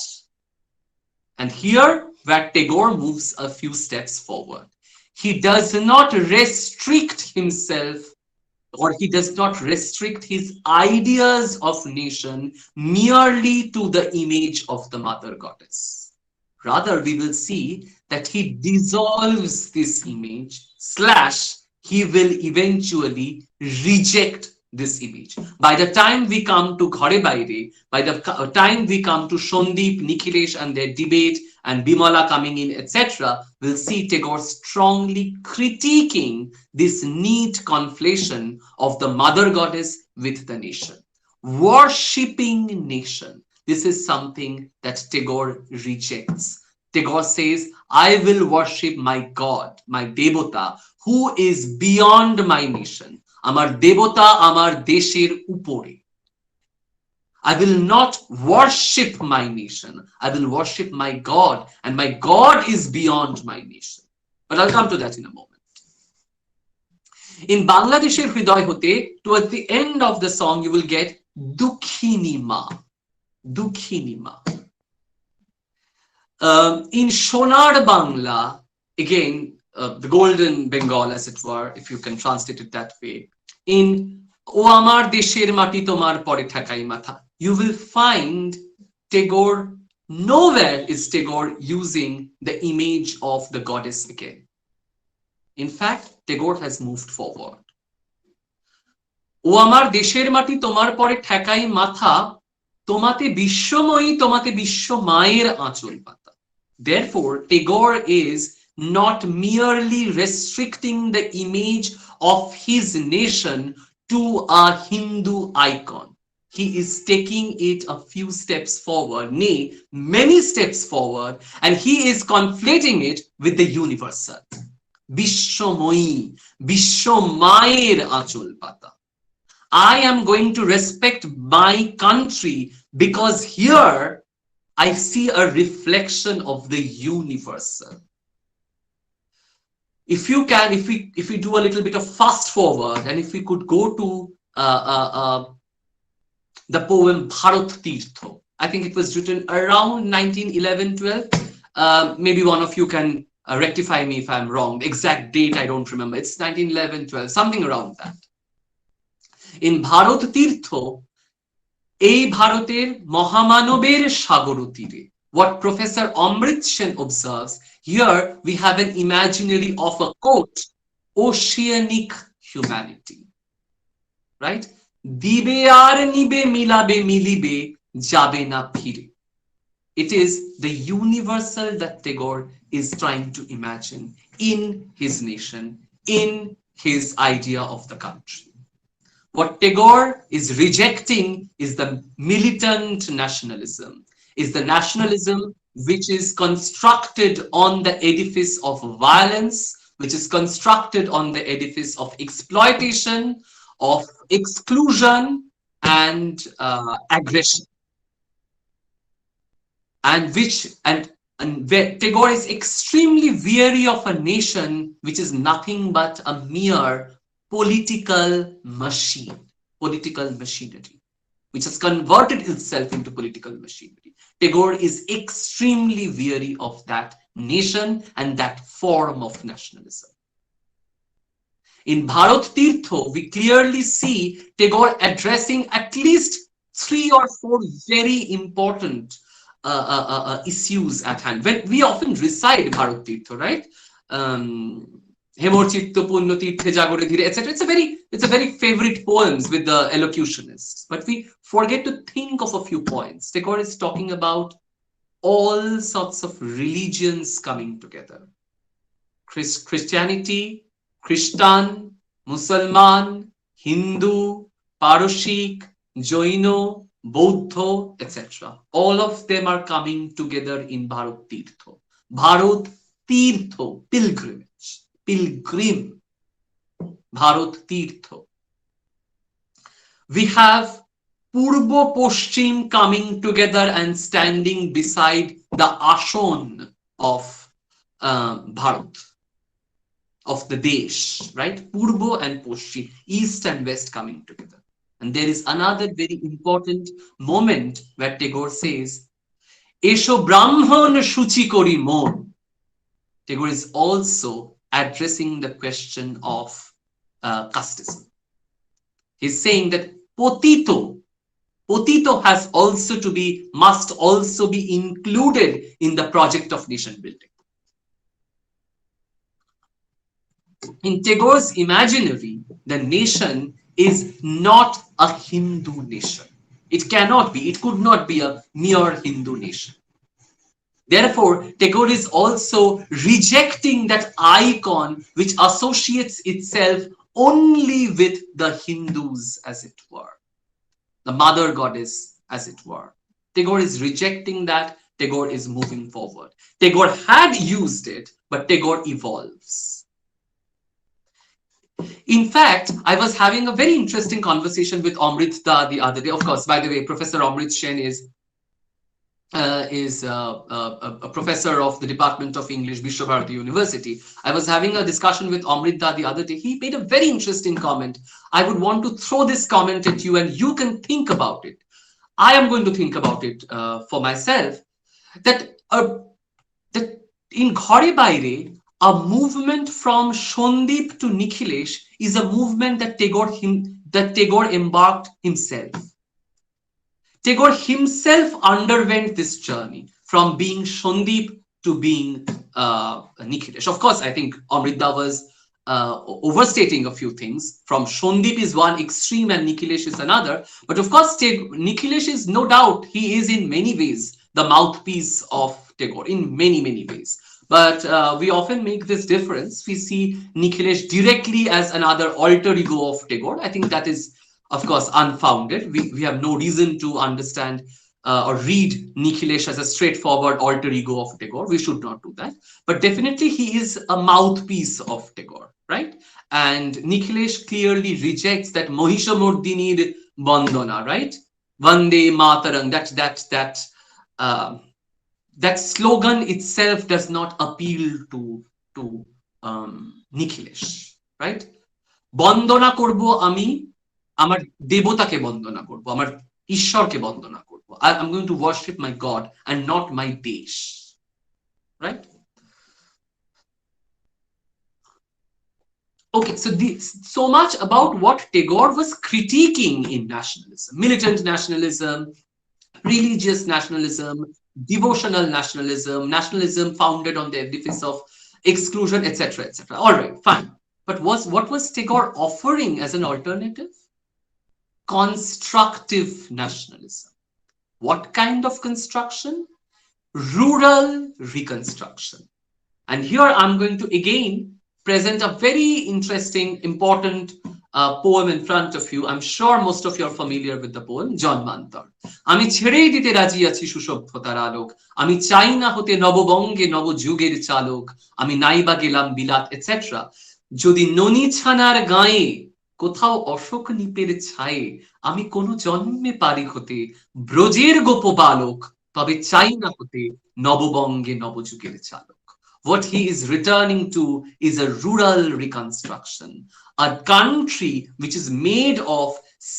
and here where Tagore moves a few steps forward, he does not restrict himself, or he does not restrict his ideas of nation merely to the image of the mother goddess. Rather, we will see that he dissolves this image, / he will eventually reject this image. By the time we come to Ghare Baire, by the time we come to Shondeep, Nikhilesh and their debate, and Bimala coming in, etc., we'll see Tagore strongly critiquing this neat conflation of the mother goddess with the nation. Worshipping nation. This is something that Tagore rejects. Tagore says, I will worship my God, my Devota, who is beyond my nation. Amar Devota, Amar Deshir Upore. I will not worship my nation. I will worship my God, and my God is beyond my nation. But I'll come to that in a moment. In Bangladesher Hridoy Hote, towards the end of the song, you will get Dukhini Ma. Dukhini Ma. In Shonar Bangla, again, the golden Bengal, as it were, if you can translate it that way, in O Amar Desher Mati Tomar Pore Thakai Matha, you will find Tagore, nowhere is Tagore using the image of the goddess again. In fact, Tagore has moved forward. O Amar Desher Mati Tomar Pore Thakai Matha, Tomate Bishwomoyi, Tomate Bishwomayer Achol Pata. Therefore, Tagore is not merely restricting the image of his nation to a Hindu icon. He is taking it a few steps forward, nay, many steps forward, and he is conflating it with the universal. Bishwomoyi, Bishwomayer Achol Pata. I am going to respect my country because here I see a reflection of the universal. If you can, if we do a little bit of fast forward, and if we could go to the poem Bharat Tirtho, I think it was written around 1911-12. Maybe one of you can rectify me if I'm wrong. The exact date I don't remember. It's 1911-12, something around that. In Bharat Tirtho, এই ভারতের মহামানবের সাগর তীরে, what Professor Amrit Sen observes, here we have an imaginary of a quote, oceanic humanity, right? দিবে আর নিবে মিলাবে মিলিবে যাবে না ফিরে. It is the universal that Tagore is trying to imagine in his nation, in his idea of the country. What Tagore is rejecting is the militant nationalism, is the nationalism which is constructed on the edifice of violence, which is constructed on the edifice of exploitation, of exclusion, and aggression. And where Tagore is extremely weary of a nation which is nothing but a mere political machine, political machinery, which has converted itself into political machinery. Tagore is extremely weary of that nation and that form of nationalism. In Bharat Tirtho, we clearly see Tagore addressing at least 3 or 4 very important issues at hand. When we often recite Bharat Tirtho, right? Hemorchitto punno tirthe jagore dhire, etc. It's a very favorite poems with the elocutionists. But we forget to think of a few points. Tagore is talking about all sorts of religions coming together. Christianity, Christian, Musalman, Hindu, Parashik, Jaino, Bauddha, etc. All of them are coming together in Bharat Tirtho. Bharat Tirtho, pilgrimage, pilgrim, Bharat Tirtho. We have Purbo Poshchim coming together and standing beside the Ashon of Bharat, of the Desh, right? Purbo and Poshchim, East and West coming together. And there is another very important moment where Tagore says, Esho Brahman Shuchi Kori Mon. Tagore is also addressing the question of casteism. He's saying that Potito must also be included in the project of nation building. In Tagore's imaginary, the nation is not a Hindu nation. It cannot be, it could not be a mere Hindu nation. Therefore, Tagore is also rejecting that icon which associates itself only with the Hindus, as it were, the mother goddess, as it were. Tagore is rejecting that. Tagore is moving forward. Tagore had used it, but Tagore evolves. In fact, I was having a very interesting conversation with Amrit Da the other day. Of course, by the way, Professor Amrit Sen is a professor of the Department of English, Vijaygarh University. I was having a discussion with Amrit Da the other day. He made a very interesting comment. I would want to throw this comment at you and you can think about it. I am going to think about it for myself. That in Ghare Baire, a movement from Shondip to Nikhilesh is a movement that Tagore embarked himself. Tagore himself underwent this journey from being Shondip to being Nikhilesh. Of course, I think Amrit Da was overstating a few things. From Shondip is one extreme and Nikhilesh is another. But of course, Nikhilesh is no doubt, he is in many ways the mouthpiece of Tagore, in many, many ways. But we often make this difference. We see Nikhilesh directly as another alter ego of Tagore. I think that is, of course, unfounded. We have no reason to understand or read Nikhilesh as a straightforward alter ego of Tagore. We should not do that. But definitely he is a mouthpiece of Tagore, right? And Nikhilesh clearly rejects that Mohishamurdinir Bandana, right? Vande Matarang, that slogan itself does not appeal to Nikhilesh, right? Bandana korbo ami, amar devotake bandana korbo, amar Ishwarke bandana korbo. I'm going to worship my God and not my Desh, right? Okay, so much about what Tagore was critiquing in nationalism: militant nationalism, religious nationalism, devotional nationalism, nationalism founded on the edifice of exclusion, etc., etc. All right, fine. But what was Tagore offering as an alternative? Constructive nationalism. What kind of construction? Rural reconstruction. And here I'm going to again present a very interesting, important poem in front of you. I'm sure most of you are familiar with the poem, John Mantar. Ami ছেড়েই দিতে রাজি আছি সুসভ্যতার আলোক, আমি চাই না হতে নববঙ্গে নবযুগের চালক, আমি নাইবা গেলাম বিলাত, etc. যদি ননি ছানার গায়ে কোথাও অশোক নিপের ছায়ে আমি কোন জন্মে পারি হতে ব্রজের গোপ বালক, তবে চাই না হতে নববঙ্গে নবযুগের চালক. What he is returning to is a rural reconstruction, a country which is made of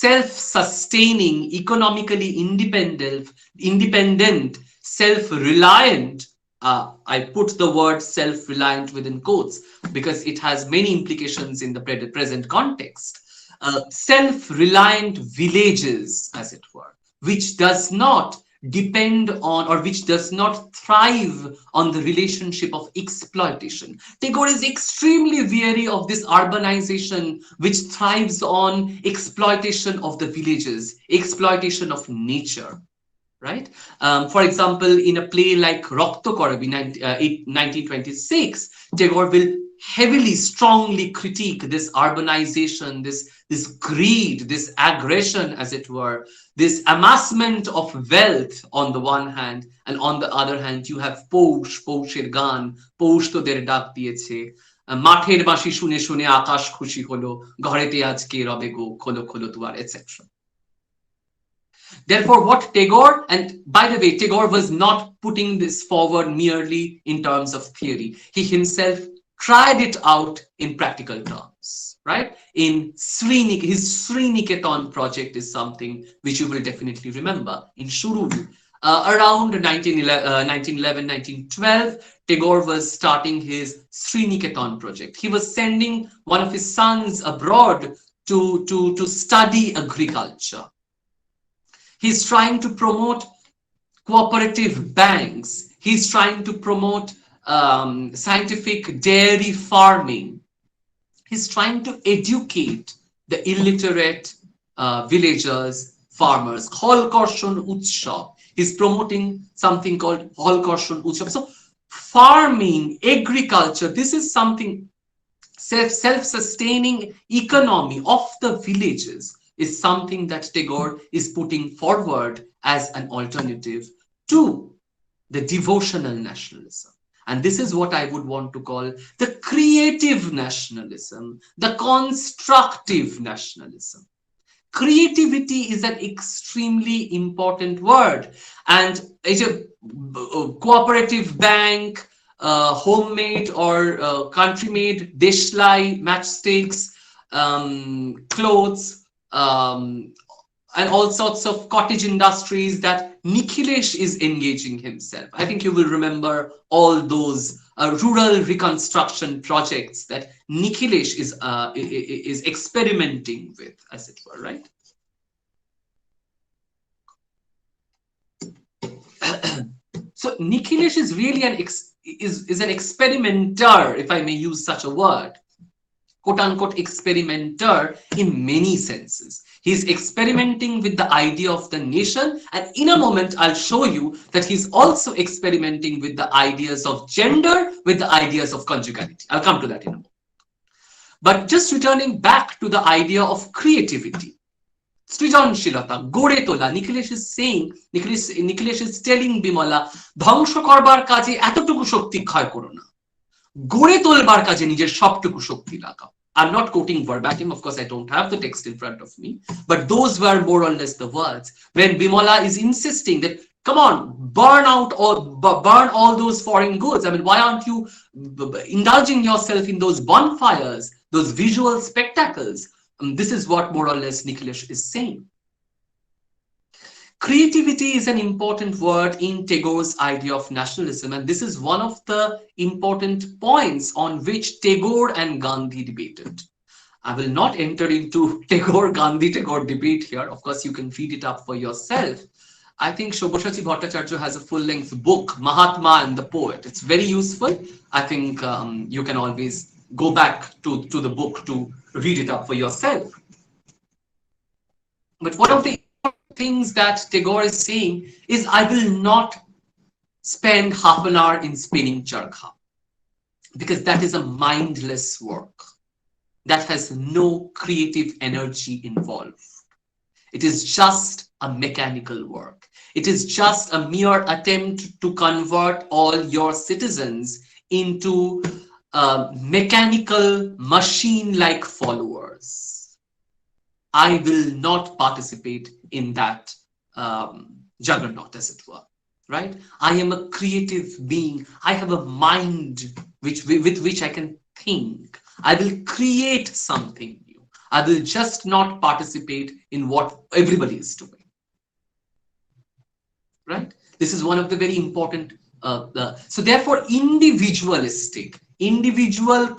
self-sustaining, economically independent, self-reliant. I put the word self-reliant within quotes because it has many implications in the present context. Self-reliant villages, as it were, which does not depend on, or which does not thrive on the relationship of exploitation. Tagore is extremely wary of this urbanization which thrives on exploitation of the villages, exploitation of nature. Right? For example, in a play like Rakto Karabi, 1926, Tagore will heavily, strongly critique this urbanization, this greed, this aggression, as it were, this amassment of wealth on the one hand, and on the other hand, you have পৌষের গান, পৌষ তোদের ডাক দিয়েছে, মাঠের বাঁশি শুনে শুনে আকাশ খুশি হলো, ঘরেতে আজকে রবে গো, খোলো খোলো দুয়ার, etc. Therefore, what Tagore, and by the way, Tagore was not putting this forward merely in terms of theory. He himself tried it out in practical terms, right? In his Sriniketan project is something which you will definitely remember. In Shurul, around 1911, 1912, Tagore was starting his Sriniketan project. He was sending one of his sons abroad to study agriculture. He's trying to promote cooperative banks. He's trying to promote scientific dairy farming. He's trying to educate the illiterate villagers, farmers. Holkorshon Utsav. He's promoting something called Holkorshon Utsav. So farming, agriculture, this is something, self-sustaining economy of the villages is something that Tagore is putting forward as an alternative to the devotional nationalism. And this is what I would want to call the creative nationalism, the constructive nationalism. Creativity is an extremely important word, and it's a cooperative bank, homemade or country-made deshlai, matchsticks, clothes, and all sorts of cottage industries that Nikhilesh is engaging himself. I think you will remember all those rural reconstruction projects that Nikhilesh is experimenting with, as it were, right? So Nikhilesh is really an experimenter, if I may use such a word. Quote-unquote experimenter in many senses. He's experimenting with the idea of the nation, and in a moment I'll show you that he's also experimenting with the ideas of gender, with the ideas of conjugality. I'll come to that in a moment. But just returning back to the idea of creativity, সৃজনশীলতা, গড়ে তোলা, Nikhilesh is saying, Nikhilesh is telling Bimala, ধ্বংস করবার কাজে এতটুকু শক্তি ক্ষয় করো না, গড়ে তোলবার কাজে নিজের সবটুকু শক্তি লাগাও. I'm not quoting verbatim, of course I don't have the text in front of me, but those were more or less the words when Bimala is insisting that, come on, burn all those foreign goods. I mean, why aren't you indulging yourself in those bonfires, those visual spectacles? This is what more or less Nikhilesh is saying. Creativity is an important word in Tagore's idea of nationalism, and this is one of the important points on which Tagore and Gandhi debated. I will not enter into Tagore debate here. Of course, you can read it up for yourself. I think Shobhashachi Bhattacharya has a full-length book, Mahatma and the Poet. It's very useful. I think you can always go back to the book to read it up for yourself. But one of the things that Tagore is saying is, I will not spend half an hour in spinning charkha, because that is a mindless work that has no creative energy involved. It is just a mechanical work. It is just a mere attempt to convert all your citizens into mechanical machine-like followers. I will not participate in that juggernaut, as it were, right? I am a creative being. I have a mind with which I can think. I will create something new. I will just not participate in what everybody is doing, right? This is one of the very important, so therefore individual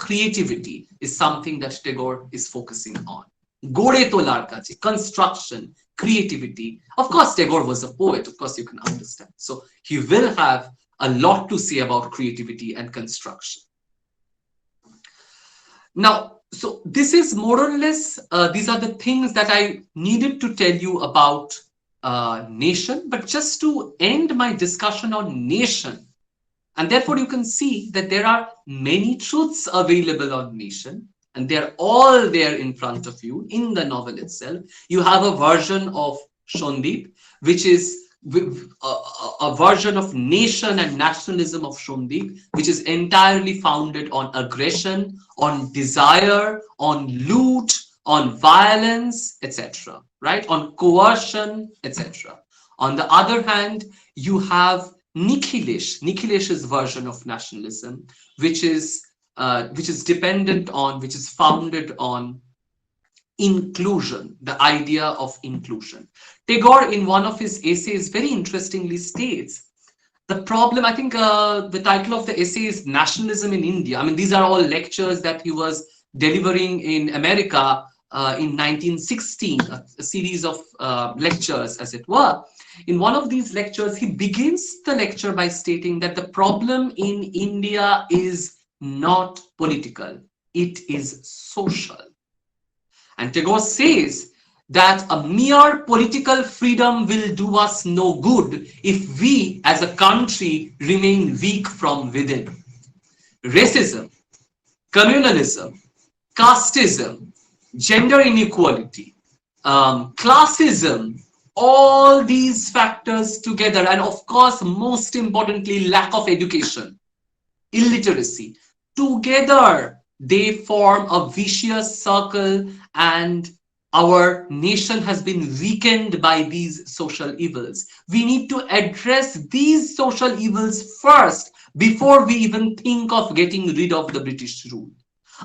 creativity is something that Tagore is focusing on. Ghare tolar kache, construction, creativity. Of course, Tagore was a poet. Of course, you can understand. So he will have a lot to say about creativity and construction. Now, so this is more or less, these are the things that I needed to tell you about nation. But just to end my discussion on nation, and therefore you can see that there are many truths available on nation, and they're all there in front of you in the novel itself. You have a version of Shondeep, which is a version of nation and nationalism of Shondeep, which is entirely founded on aggression, on desire, on loot, on violence, etc., right? On coercion, etc. On the other hand, you have Nikhilesh's version of nationalism, which is dependent on, which is founded on inclusion, the idea of inclusion. Tagore, in one of his essays, very interestingly states the problem. I think the title of the essay is Nationalism in India. I mean, these are all lectures that he was delivering in America in 1916, a series of lectures, as it were. In one of these lectures, he begins the lecture by stating that the problem in India is not political, it is social. And Tagore says that a mere political freedom will do us no good if we as a country remain weak from within. Racism, communalism, casteism, gender inequality, classism, all these factors together, and of course, most importantly, lack of education, illiteracy, together they form a vicious circle, and our nation has been weakened by these social evils. We need to address these social evils first before we even think of getting rid of the British rule.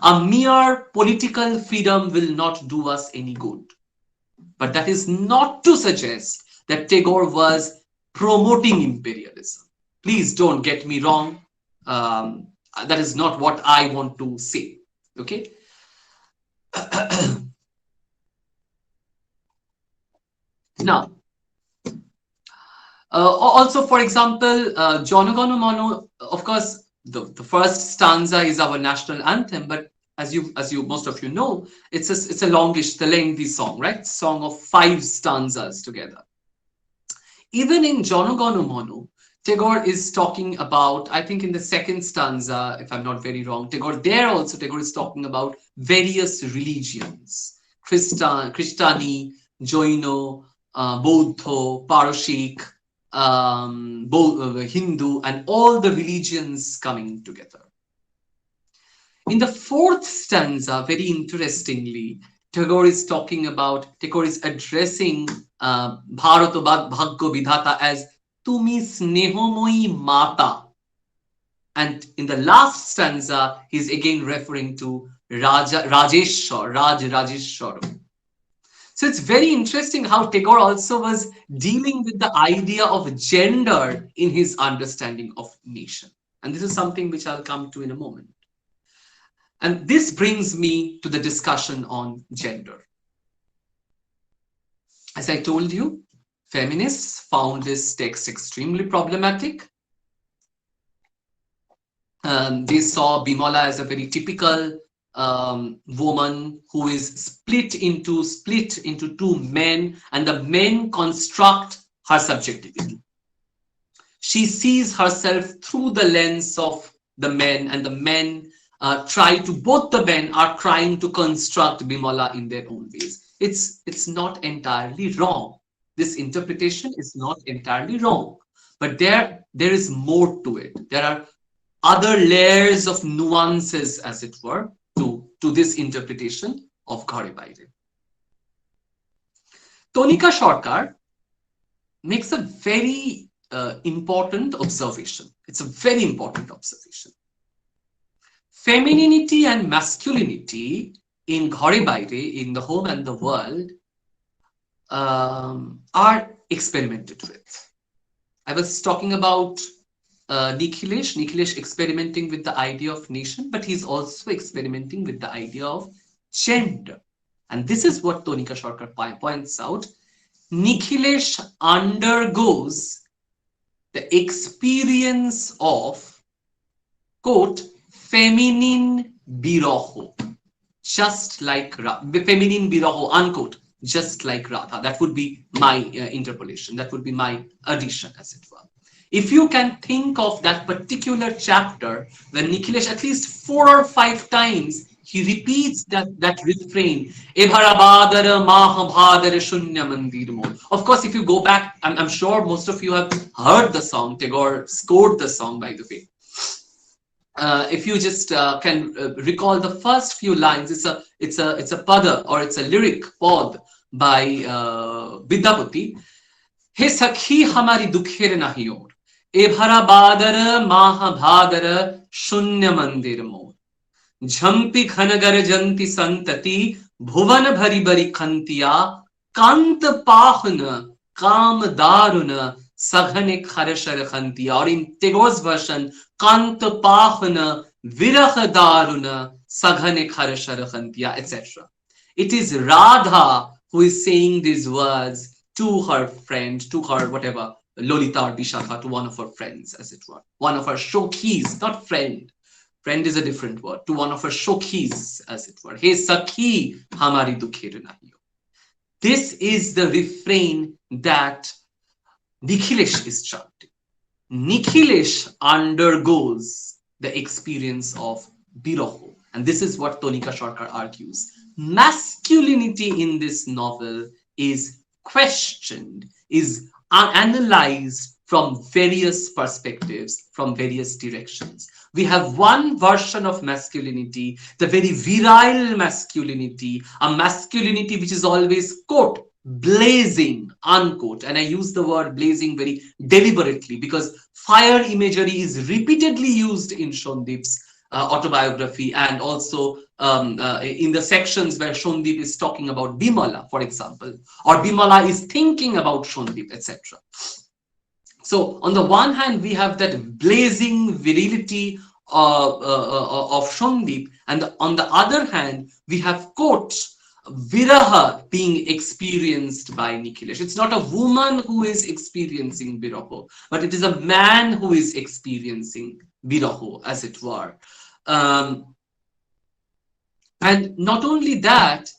A mere political freedom will not do us any good. But that is not to suggest that Tagore was promoting imperialism. Please don't get me wrong. That is not what I want to say. Okay. Now, also, for example, Jana Gana Mana, of course, the first stanza is our national anthem, but as you most of you know, it's a longish, the lengthy song, right? Song of 5 stanzas together. Even in Jana Gana Mana, Tagore is talking about, I think in the second stanza, if I'm not very wrong, Tagore is talking about various religions, Christiani, Jaino, Bauddha, Parashik, Hindu, and all the religions coming together. In the 4th stanza, very interestingly, Tagore is addressing Bharata Bhagya Vidhata as Tumi Snehomoyi Mata. And in the last stanza, he's again referring to Rajeshwar. So it's very interesting how Tagore also was dealing with the idea of gender in his understanding of nation. And this is something which I'll come to in a moment. And this brings me to the discussion on gender. As I told you, feminists found this text extremely problematic. They saw Bimala as a very typical woman who is split into 2 men, and the men construct her subjectivity. She sees herself through the lens of the men, and the men both the men are trying to construct Bimala in their own ways. It's not entirely wrong. This interpretation is not entirely wrong, but there is more to it. There are other layers of nuances, as it were, to this interpretation of Ghare Baire. Tonika Sarkar makes a very important observation. It's a very important observation. Femininity and masculinity in Ghare Baire, in the home and the world, are experimented with. I was talking about Nikhilesh experimenting with the idea of nation, but he's also experimenting with the idea of gender. And this is what Tonika Sarkar points out. Nikhilesh undergoes the experience of, quote, feminine biroho, just like feminine biroho, unquote, just like Radha. That would be my interpolation. That would be my addition, as it were. If you can think of that particular chapter, when Nikhilesh at least 4 or 5 times he repeats that refrain, Ebharabadara Mahabhadara Shunya Mandir Mo. Of course, if you go back, I'm sure most of you have heard the song. Tagore scored the song, by the way. If you just can recall the first few lines, it's a pada, or it's a lyric pod by Vidyapati. He sakhi hamari dukher nahi or, ebhara badar mahabhadar shunya mandir mor, jhampi khanagar janti santati bhuvan bhari bari khantiya kant pahna kam daruna saghane kharashar khantiya. Or in Tagore's version, kant pahna virah daruna saghane kharashar khantiya, etc. It is Radha who is saying these words to her friend, to her whatever, Lolita or Vishakha, to one of her friends, as it were. One of her shokhis, not friend. Friend is a different word. To one of her shokhis, as it were. He sakhi hamari dukher nahi. This is the refrain that Nikhilesh is chanting. Nikhilesh undergoes the experience of biroho. And this is what Tonika Sarkar argues. Masculinity in this novel is questioned, is analyzed from various perspectives, from various directions. We have one version of masculinity, the very virile masculinity, a masculinity which is always, quote, blazing, unquote. And I use the word blazing very deliberately because fire imagery is repeatedly used in Shondip's autobiography, and also in the sections where Shondip is talking about Bimala, for example, or Bimala is thinking about Shondip, etc. So on the one hand, we have that blazing virility of Shondip, and on the other hand, we have, quote, viraha being experienced by Nikhilesh. It's not a woman who is experiencing viraho, but it is a man who is experiencing viraho, as it were. And not only that,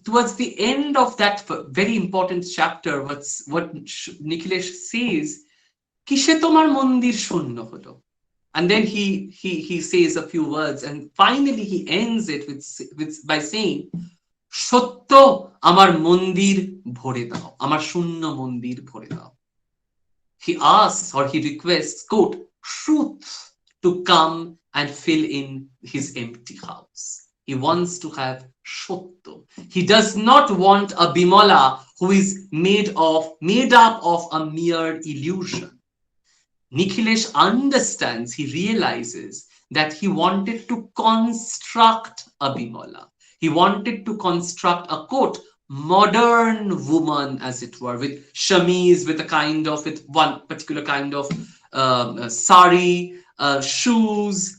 towards the end of that very important chapter, what Nikhilesh says, Kishe tomar mondir shunno holo. And then he says a few words, and finally he ends it by saying, Shotto amar mondir bhore dao, amar shunno mondir bhore dao. He asks, or he requests, quote, truth to come and fill in his empty house. He wants to have Shotto. He does not want a Bimala who is made up of a mere illusion. Nikhilesh understands, he realizes that he wanted to construct a Bimala. He wanted to construct a, quote, modern woman, as it were, with shamis, with one particular kind of sari, shoes,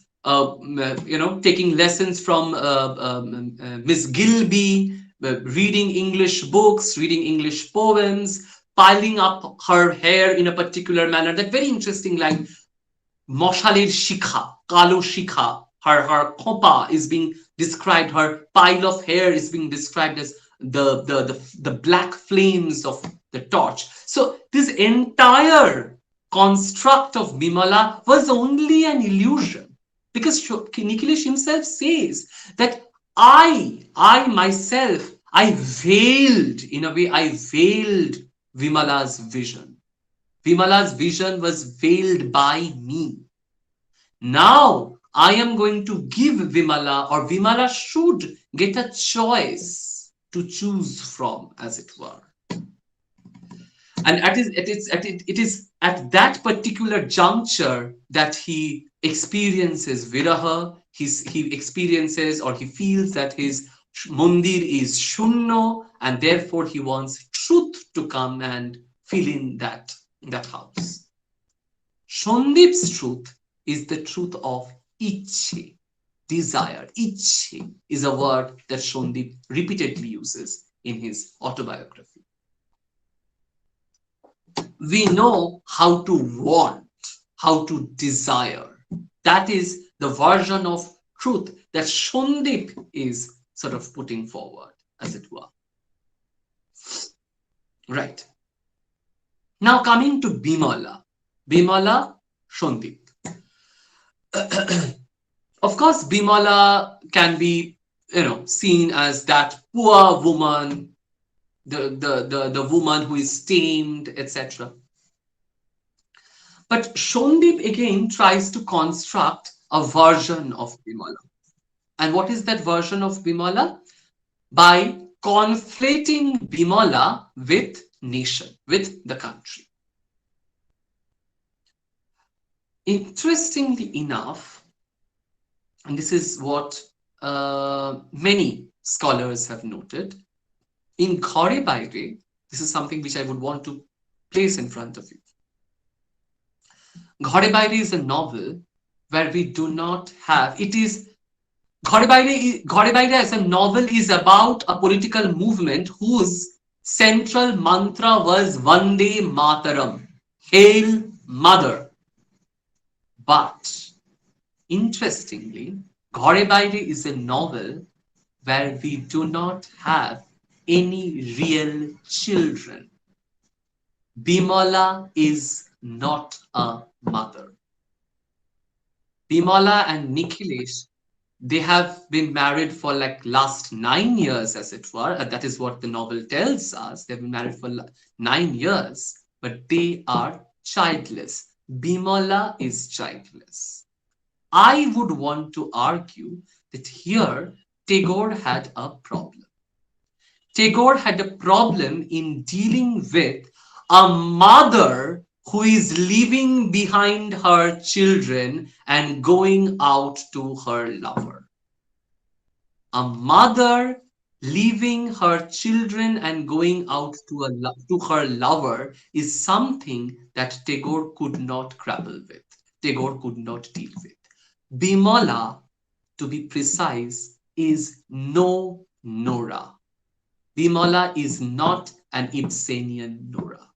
taking lessons from Miss Gilby, reading English books, reading English poems, piling up her hair in a particular manner. That very interesting line, Moshaler Shikha, Kalo Shikha, her khopa is being described, her pile of hair is being described as the black flames of the torch. So this entire construct of Bimala was only an illusion, because Nikhilesh himself says that I myself, I veiled Vimala's vision. Vimala's vision was veiled by me. Now I am going to give Vimala, or Vimala should get a choice to choose from, as it were. And it is at that particular juncture that he experiences viraha, he experiences, or he feels that his mandir is shunno, and therefore he wants truth to come and fill in that house. Shondip's truth is the truth of Ichhe, desire. Ichhe is a word that Shondip repeatedly uses in his autobiography. We know how to want, how to desire. That is the version of truth that Shondip is sort of putting forward, as it were. Right. Now coming to Bimala. Bimala, Shondip. Of course, Bimala can be, seen as that poor woman, the woman who is tamed, etc. But Shondip again tries to construct a version of Bimala. And what is that version of Bimala? By conflating Bimala with nation, with the country. Interestingly enough, and this is what many scholars have noted, in Ghare Baire, this is something which I would want to place in front of you. Ghare Baire is a novel where we do not have, it is, Ghare Baire as a novel is about a political movement whose central mantra was Vande Mataram, Hail Mother. But interestingly, Ghare Baire is a novel where we do not have any real children. Bimala is not a mother. Bimala and Nikhilesh, they have been married for like last 9 years, as it were. That is what the novel tells us. They've been married for 9 years, but they are childless. Bimala is childless. I would want to argue that here Tagore had a problem. Tagore had a problem in dealing with a mother who is leaving behind her children and going out to her lover. A mother leaving her children and going out to her lover is something that Tagore could not grapple with. Tagore could not deal with. Bimala, to be precise, is no Nora. Bimala is not an Ibsenian Nora.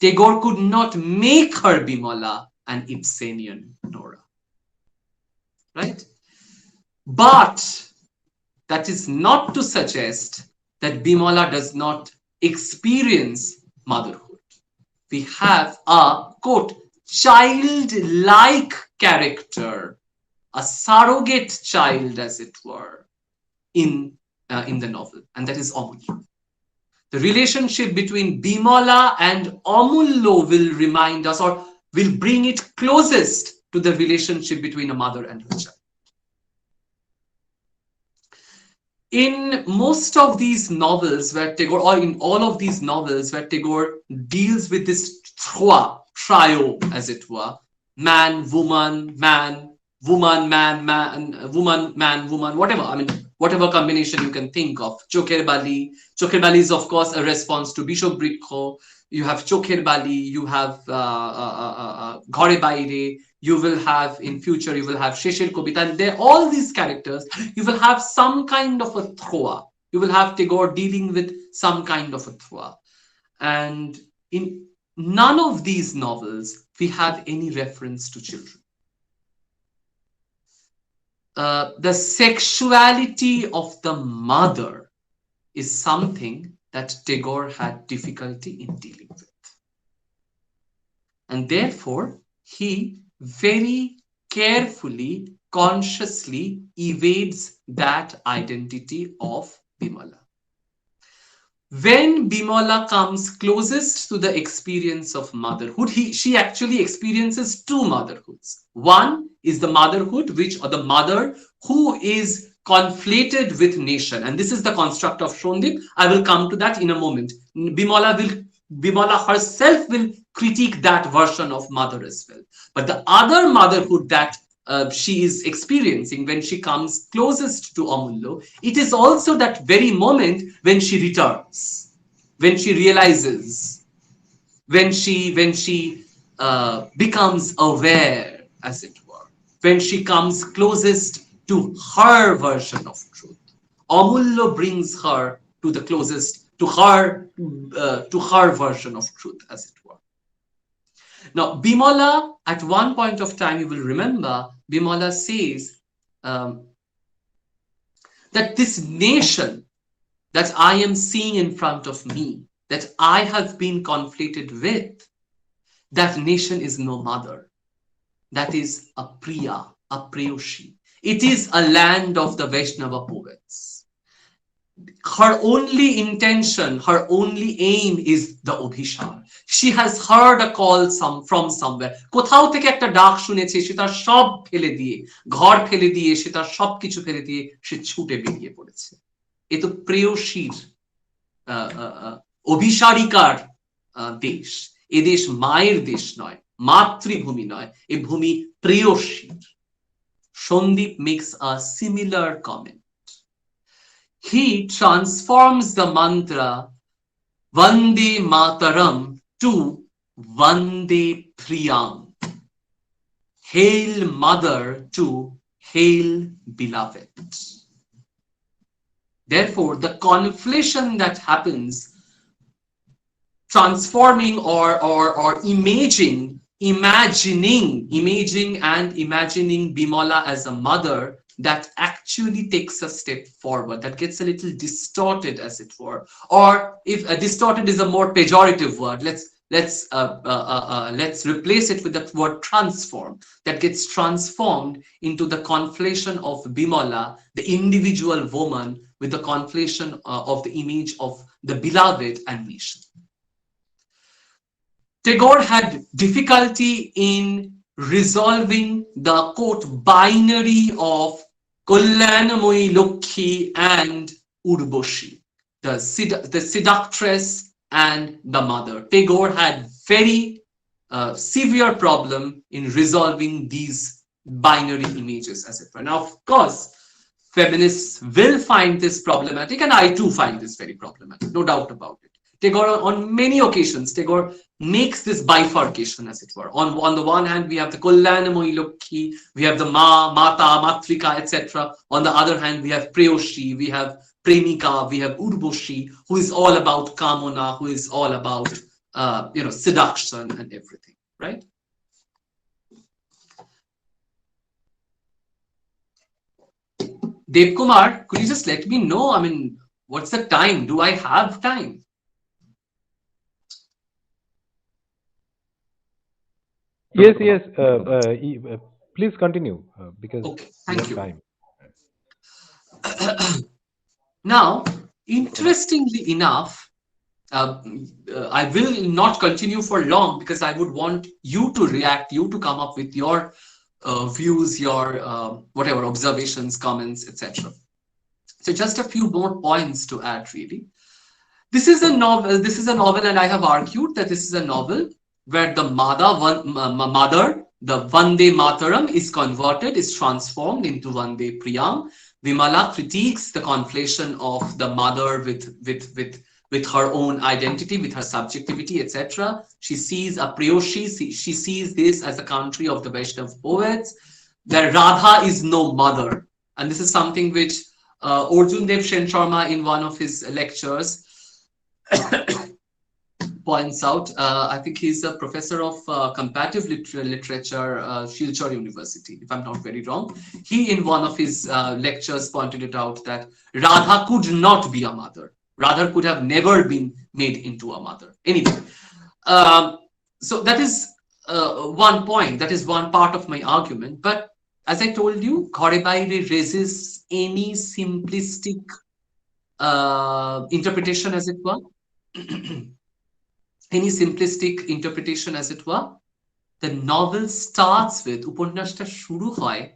Tagore could not make her Bimala an Ibsenian Nora. Right? But that is not to suggest that Bimala does not experience motherhood. We have a, quote, childlike character, a surrogate child, as it were, in the novel, and that is Amullo. The relationship between Bimala and Amullo will remind us, or will bring it closest to the relationship between a mother and her child. In most of these novels where Tagore, or in all of these novels where Tagore deals with this trio, as it were, man, woman, man, woman, man, man, woman, man, woman, whatever. I mean, whatever combination you can think of. Chokher Bali. Chokher Bali is, of course, a response to Bishop Brikho. You have Chokher Bali. You have Ghare Baire. You will have, in future, you will have Sheshir Kobita. And there, all these characters, you will have some kind of a throa. You will have Tagore dealing with some kind of a throa. And in none of these novels, we have any reference to children. The sexuality of the mother is something that Tagore had difficulty in dealing with. And therefore, he very carefully, consciously evades that identity of Bimala. When Bimala comes closest to the experience of motherhood, she actually experiences two motherhoods. One is the motherhood, or the mother who is conflated with nation. And this is the construct of Shondip. I will come to that in a moment. Bimala herself will critique that version of mother as well. But the other motherhood that she is experiencing when she comes closest to Amullo, it is also that very moment when she returns, when she realizes, when she becomes aware, as it were, when she comes closest to her version of truth. Amulya brings her to the closest, to her version of truth, as it were. Now, Bimala, at one point of time, you will remember, Bimala says that this nation that I am seeing in front of me, that I have been conflated with, that nation is no mother. That is a Priya, a Preyoshi. It is a land of the Vaishnava poets. Her only intention, her only aim is the Abhishar. She has heard a call from somewhere. কোথাও থেকে একটা ডাক শুনেছে, সে তার সব ফেলে দিয়ে, ঘর ফেলে দিয়ে, সে তার সবকিছু ফেলে দিয়ে, সে ছুটে বেরিয়ে পড়েছে। এ তো প্রেয়সীর অভিসারিকার দেশ। এ দেশ মায়ের দেশ নয়, মাতৃভূমি নয়, এ ভূমি প্রেয়সীর। Shandip makes a similar comment. He transforms the mantra Vande Mataram to Vande Priyam. Hail Mother to Hail Beloved. Therefore, the conflation that happens, transforming or imagining Bimala as a mother, that actually takes a step forward, that gets a little distorted, as it were. Or if distorted is a more pejorative word, let's replace it with the word transform. That gets transformed into the conflation of Bimala, the individual woman, with the conflation of the image of the beloved and nation. Tagore had difficulty in resolving the quote binary of Kalyanamoyi Lokhi and Urboshi, the seductress and the mother. Tagore had very severe problem in resolving these binary images, as it were. Now, of course, feminists will find this problematic, and I too find this very problematic, no doubt about it. Tagore, on many occasions, Tagore makes this bifurcation, as it were. On the one hand, we have the Kalyanamoyi Lokhi, we have the Mata, Matrika, etc. On the other hand, we have Preyoshi, we have Premika, we have Urboshi, who is all about Kamona, who is all about seduction and everything, right? Dev Kumar, could you just let me know, I mean, what's the time? Do I have time? Yes. Please continue because okay, thank you. Time. Now, interestingly enough, I will not continue for long because I would want you to react, you to come up with your views, your whatever observations, comments, etc. So just a few more points to add, really. This is a novel, and I have argued that this is a novel where the mother, the Vande Mataram, is converted, is transformed into Vande Priyam. Bimala critiques the conflation of the mother with her own identity, with her subjectivity, etc. She sees a Preyoshi, she sees this as a country of the Vaishnava poets, that Radha is no mother. And this is something which Arjun Dev Sen Sharma, in one of his lectures, points out. I think he's a professor of comparative literature, Silchar University, if I'm not very wrong. He, in one of his lectures, pointed it out that Radha could not be a mother. Radha could have never been made into a mother. Anyway, so that is one point. That is one part of my argument. But as I told you, Ghare Baire resists any simplistic interpretation, as it were. Any simplistic interpretation, as it were. The novel starts with, Upanyashta shuru hoy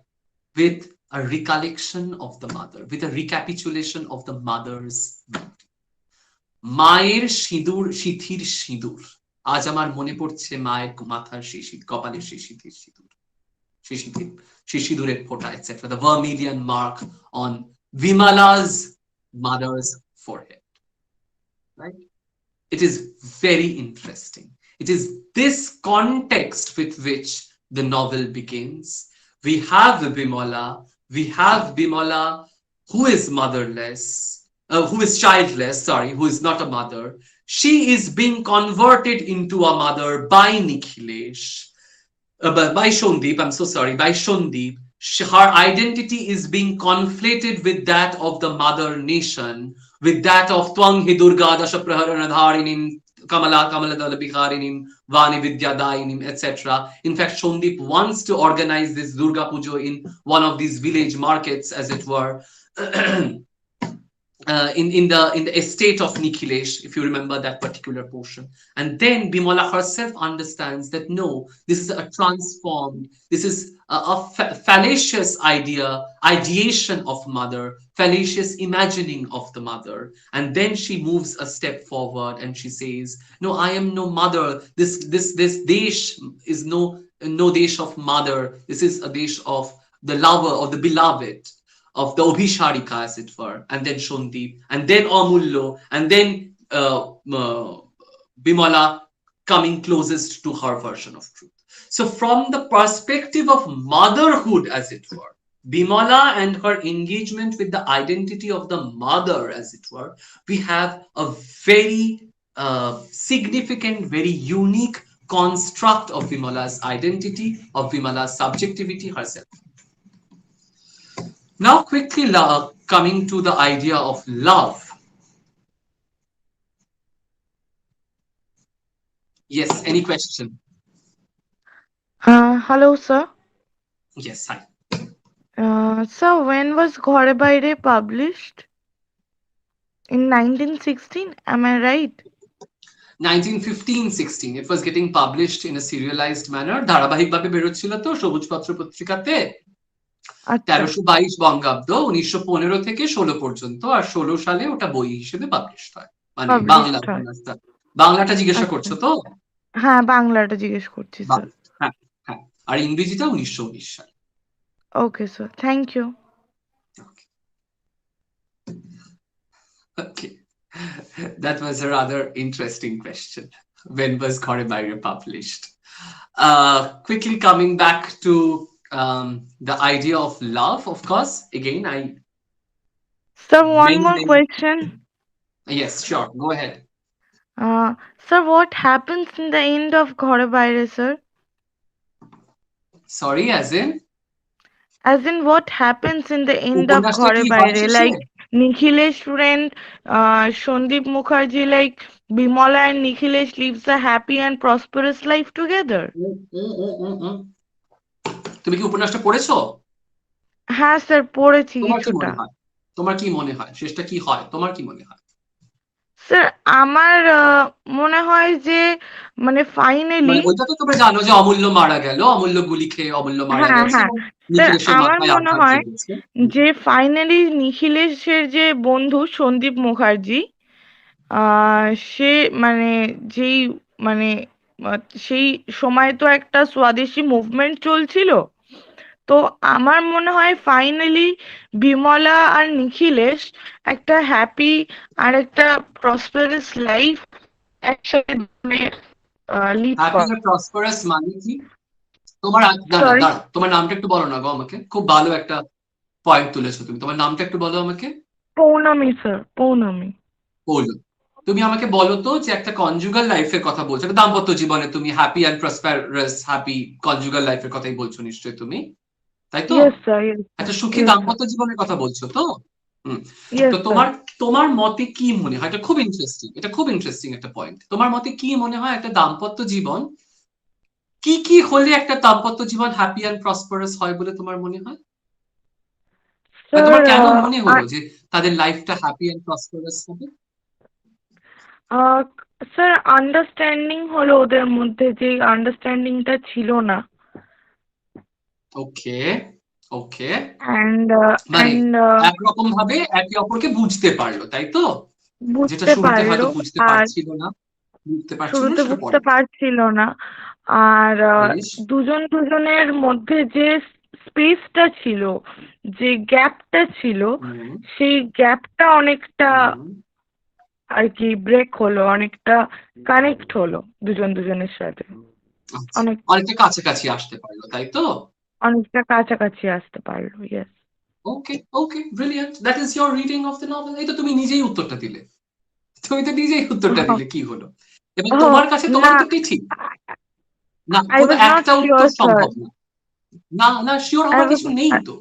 with a recollection of the mother, with a recapitulation of the mother's beauty. Mayer সিঁদুর সিথির সিঁদুর, আজ আমার মনে পড়ছে মায়ের মাথার শিশির, কপালের শিশির সিঁদুর, শিশিরের ফোঁটা, etc. The vermilion mark on Vimala's mother's forehead, right? It is very interesting. It is this context with which the novel begins. We have Bimala we have Bimala, who is motherless, who is childless, sorry, who is not a mother. She is being converted into a mother by Nikhilesh, by Shondeep, I'm so sorry, by Shondeep. Her identity is being conflated with that of the mother nation, with that of Twang Hi Durga Dashapraharanadharinim, Kamala Kamala Dalabiharinim, Vani Vidyadainim, etc. In fact, Shondeep wants to organize this Durga Pujo in one of these village markets, as it were. In the estate of Nikhilesh, if you remember that particular portion. And then Bimala herself understands that no, this is a transformed, this is a fallacious ideation of mother, fallacious imagining of the mother. And then she moves a step forward and she says, no, I am no mother. This desh is no desh of mother. This is a desh of the lover, of the beloved, of the Obhisharika, as it were, and then Shondeep, and then Amullo, and then Bimala coming closest to her version of truth. So from the perspective of motherhood, as it were, Bimala and her engagement with the identity of the mother, as it were, we have a very significant, very unique construct of Bimala's identity, of Bimala's subjectivity herself. Now, quickly coming to the idea of love. Yes, any question? Hello, sir. Yes, hi. Sir, when was Ghare Baire published? In 1916, am I right? 1915-16, it was getting published in a serialized manner. ধারাবাহিকভাবে বেরোচ্ছিল তো সবুজ পত্র পত্রিকাতে। 1322 বঙ্গাব্দ, 1915 থেকে 16 পর্যন্ত, আর 16 সালে ওটা বই হিসেবে পাবলিশ হয়, মানে বাংলা উপন্যাসটা। বাংলাটা জিজ্ঞাসা করছো তো? হ্যাঁ, বাংলাটা জিজ্ঞেস করছি স্যার। হ্যাঁ হ্যাঁ, আর ইংরেজিটা 1919 সাল। Okay sir, thank you. Okay, that was a rather interesting question. When was Ghare Baire published? Quickly coming back to the idea of love, of course, again, Sir, one more question. Yes, sure, go ahead. Sir, what happens in the end of Ghare Baire, sir? Sorry, as in? As in, what happens in the end of Ghare Baire? Like, Nikhilesh friend, Shondeep Mukherjee, like, Bimala and Nikhilesh lives a happy and prosperous life together. তুমি কি উপন্যাসটা পড়েছো? হ্যাঁ sir, পড়েছি কিছুটা। তোমার কি মনে হয় শেষটা কি হয়? তোমার কি মনে হয়? স্যার, আমার মনে হয় যে মানে ফাইনালি, ওইটা তো তোমরা জানো যে অমূল্য মারা গেল, অমূল্য গুলি খেয়ে অমূল্য মারা গেছে। স্যার, আমার মনে হয় যে ফাইনালি নিখিলেশের যে বন্ধু সন্দীপ মুখার্জি, সে মানে যেই মানে সেই সময় তো একটা স্বদেশী মুভমেন্ট চলছিল, তো আমার মনে হয় ফাইনালি বিমলা আর নিখিলেশ একটা হ্যাপি আর একটা প্রসপারাস লাইফ একসাথে লিড করে। প্রসপারাস মানে কি? তোমার নামটা একটু বলো না গো আমাকে, খুব ভালো একটা পয়েন্ট তুলেছো তুমি, তোমার নামটা একটু বলো আমাকে। পৌর্ণমী স্যার, পৌর্ণমী। তুমি আমাকে বলো তো যে একটা কনজুগাল লাইফের কথা বলছো, একটা দাম্পত্য জীবনে তুমি happy and prosperous happy conjugal লাইফের কথাই বলছো নিশ্চয়ই তুমি, তাই তো? একটা সুখী দাম্পত্য জীবনের কথা বলছো তো? তো তোমার মতে কি মনে হয়, এটা খুব ইন্টারেস্টিং একটা পয়েন্ট, তোমার মতে কি মনে হয় একটা দাম্পত্য জীবন কি কি হলে একটা দাম্পত্য জীবন হ্যাপি এন্ড প্রসপারাস হয় বলে তোমার মনে হয়? তোমার কেন মনে হলো যে তাদের লাইফটা হ্যাপি এন্ড প্রসপারাস হবে? স্যার, আন্ডারস্ট্যান্ডিং হলো ওদের মধ্যে, যে আন্ডারস্ট্যান্ডিংটা ছিল না। ওকে ওকে, মানে একরকম ভাবে একে অপরকে বুঝতে পারলো, তাই তো? যেটা শুরুতে হয়তো বুঝতে পারছিল না, বুঝতে পারছিল না, আর দুজনের মধ্যে যে স্পেসটা ছিল, যে গ্যাপটা ছিল, সেই গ্যাপটা অনেকটা আর কি ব্রেক হলো, অনেকটা কানেক্ট হলো দুজনের সাথে, অনেকটা কাছাকাছি আসতে পারলো, তাই তো? অনেকটা কাছাকাছি আসতে পারলো, yes. Okay brilliant, that is your reading of the novel. এই তো তুমি নিজেই উত্তরটা দিলে, তুমি তো নিজেই উত্তরটা দিলে, কি হলো? এবং তোমার কাছে তোমার না, উত্তরটাই ঠিক না, I কোনো was not একটা উত্তর sure, sir. সম্ভব না। না না, শিওর I হবার was. কিছু নেই তো,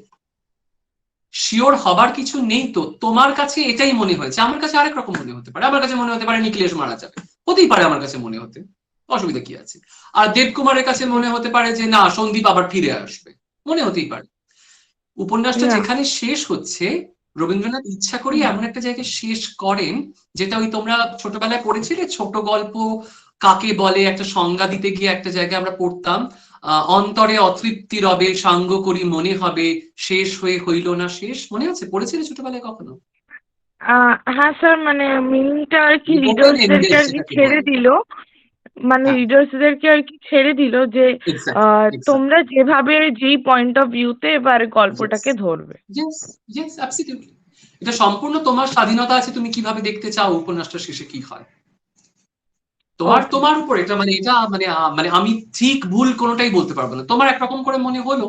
শিওর হবার কিছু নেই তো। তোমার কাছে এটাই মনে হয়েছে, আমার কাছে আরেক রকম মনে হতে পারে। আমার কাছে মনে হতে পারে নিখিলেশ মারা যাবে, হতেই পারে আমার কাছে মনে হতে, অসুবিধা কি আছে। আর দেবকুমারের কাছে মনে হতে পারে যে না, সন্দীপ আবার ফিরে আসবে, মনে হতেই পারে। উপন্যাসটা Yeah. যেখানে শেষ হচ্ছে, রবীন্দ্রনাথ ইচ্ছা করি এমন একটা জায়গায় শেষ করেন, যেটা ওই তোমরা ছোটবেলায় পড়েছিলে ছোট গল্প কাকে বলে, একটা সংজ্ঞা দিতে গিয়ে একটা জায়গায় আমরা পড়তাম, অন্তরে অতৃপ্তি রবে, সাঙ্গ করি মনে হবে, শেষ হয়ে হইল না শেষ। মনে আছে, পড়েছিলে ছোটবেলায় কখনো? হ্যাঁ স্যার, মানে মিনিংটা আর কি ওপেন রিডার্সদেরকে এন্ডেড আর কি সেটাকে ছেড়ে বলে। দিল, মানে হ্যাঁ, রিডার্সদেরকে আর কি ছেড়ে দিল যে এক্স্যাক্টলি। তোমরা যেভাবে যেই পয়েন্ট অফ ভিউতে এবার গল্পটাকে ধরবে। Yes yes, absolutely. এটা সম্পূর্ণ তোমার স্বাধীনতা আছে, তুমি কিভাবে দেখতে চাও উপন্যাসটা শেষে কি হয়, তোমার Okay. তোমার উপর এটা। মানে এটা মানে মানে আমি ঠিক ভুল কোনোটাই বলতে পারবো না। তোমার একরকম করে মনে হলো,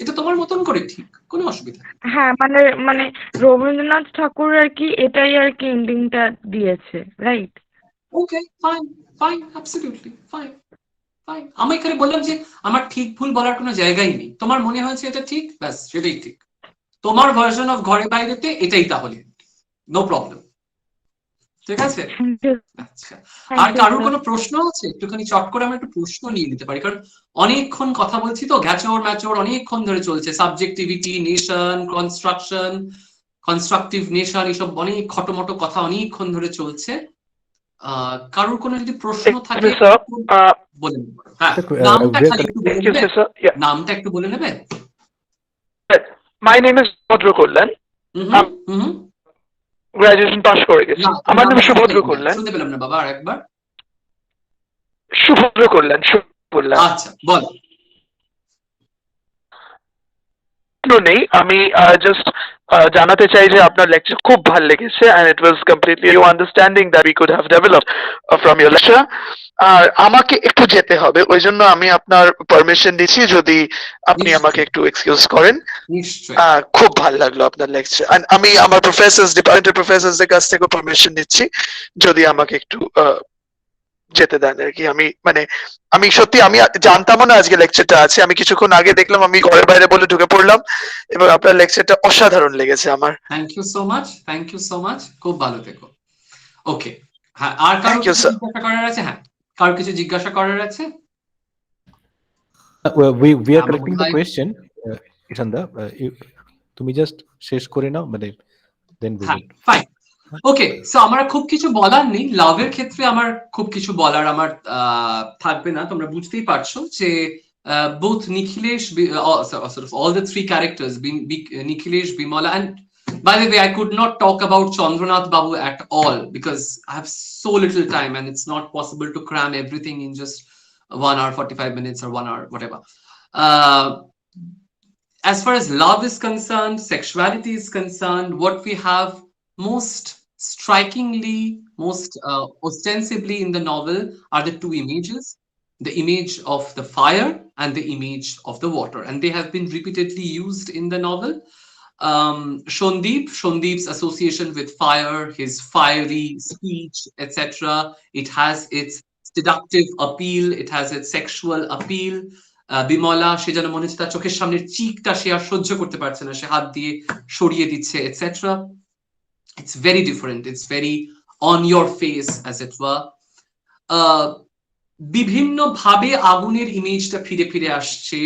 এটা তোমার মতন করে ঠিক, কোনো অসুবিধা নেই। হ্যাঁ, মানে মানে রবীন্দ্রনাথ ঠাকুর আর কি এটাই আর কি এন্ডিংটা দিয়েছে, right? Okay, fine fine, absolutely fine fine. আমি এখানে বললাম যে আমার ঠিক ভুল বলার কোনো জায়গাই নেই। তোমার মনে হয়েছে এটা ঠিক, ব্যাস সেটাই ঠিক। তোমার ভার্সন অফ ঘরে বাইরেতে এটাই তাহলে, নো প্রবলেম। ঠিক আছে, আচ্ছা। আর থ্যাংক ইউ কারোর স্যার। কোনো প্রশ্ন আছে? একটুখানি চট করে আমরা একটু প্রশ্ন নিয়ে নিতে পারি, কারণ অনেকক্ষণ কথা বলছি তো, গ্যাচোর ম্যাচোর অনেকক্ষণ ধরে চলছে, subjectivity, nation, construction, constructive nation, এসব অনেক খটোমটো কথা অনেকক্ষণ ধরে চলছে। কারোর কোনো যদি প্রশ্ন থাকে বলে নেবে। হ্যাঁ, নামটা we are খালি একটু বলে Thank you, নেবে, sir. Yeah. নামটা একটু বলে নেবে। My name is Subhadra Kollan. Hmm hmm. Graduation pass করে গেছি। না, আমার নাম নামটা শুনতে সুভদ্র পেলাম না, কল্যাণ। শুনতে পেলাম না বাবা, আরেকবার। সুভদ্র কল্যাণ, কল্যাণ। আচ্ছা, বল। নেই, আমি জাস্ট জানাতে চাই যে আপনার লেকচার খুব ভালো লেগেছে, and it was completely new understanding that we could have developed from your lecture. আর আমাকে একটু যেতে হবে, ওই জন্য আমি আপনার পারমিশন দিচ্ছি, যদি আপনি আমাকে একটু এক্সকিউজ করেন। নিশ্চয়ই। খুব ভালো লাগলো আপনার লেকচার। আমি আমার প্রফেসর, ডিপার্টমেন্টের প্রফেসরদের কাছ থেকে পারমিশন নিচ্ছি, যদি আমাকে একটু যেতে দেন আর কি। আমি সত্যি আমি জানতামও না আজকে লেকচারটা আছে। আমি কিছুক্ষণ আগে দেখলাম, আমি ঘরের বাইরে বলে ঢুকে পড়লাম, এবং আপনার লেকচারটা অসাধারণ লেগেছে আমার। Thank you so much, thank you so much, খুব ভালো থেকো। ওকে, হ্যাঁ, আর কারো Thank you, কিছু sir. জিজ্ঞাসা করার আছে? হ্যাঁ, কারো কিছু জিজ্ঞাসা করার আছে? we are আমার collecting মনে the হয় question, Ishanda, তুমি জাস্ট শেষ করে নাও, মানে then we হ্যাঁ, will. ফাইন। ওকে, সো আমার খুব কিছু বলার নেই। লাভের ক্ষেত্রে আমার খুব কিছু বলার আমার থাকবে না। তোমরা বুঝতেই পারছো যে both Nikhilesh, sort of all the three characters, Nikhilesh, Bimala, and by the way, I could not talk about Chandranath Babu at all because I have so little time and it's not possible to cram everything in just 1 hour 45 minutes or 1 hour whatever. As far as love is concerned, sexuality is concerned, what we have most strikingly, most ostensibly in the novel are the two images, the image of the fire and the image of the water, and they have been repeatedly used in the novel. Shondeep's association with fire, his fiery speech, etc. It has its seductive appeal, it has its sexual appeal. Bimala, সে যেন মনে হচ্ছে তার চোখের সামনের চিকটা সে আর সহ্য করতে পারছে না, সে হাত দিয়ে সরিয়ে দিচ্ছে, etcetera. It's very different, it's very on your face as it were. বিভিন্ন ভাবে আগুনের ইমেজটা ফিরে ফিরে আসছে।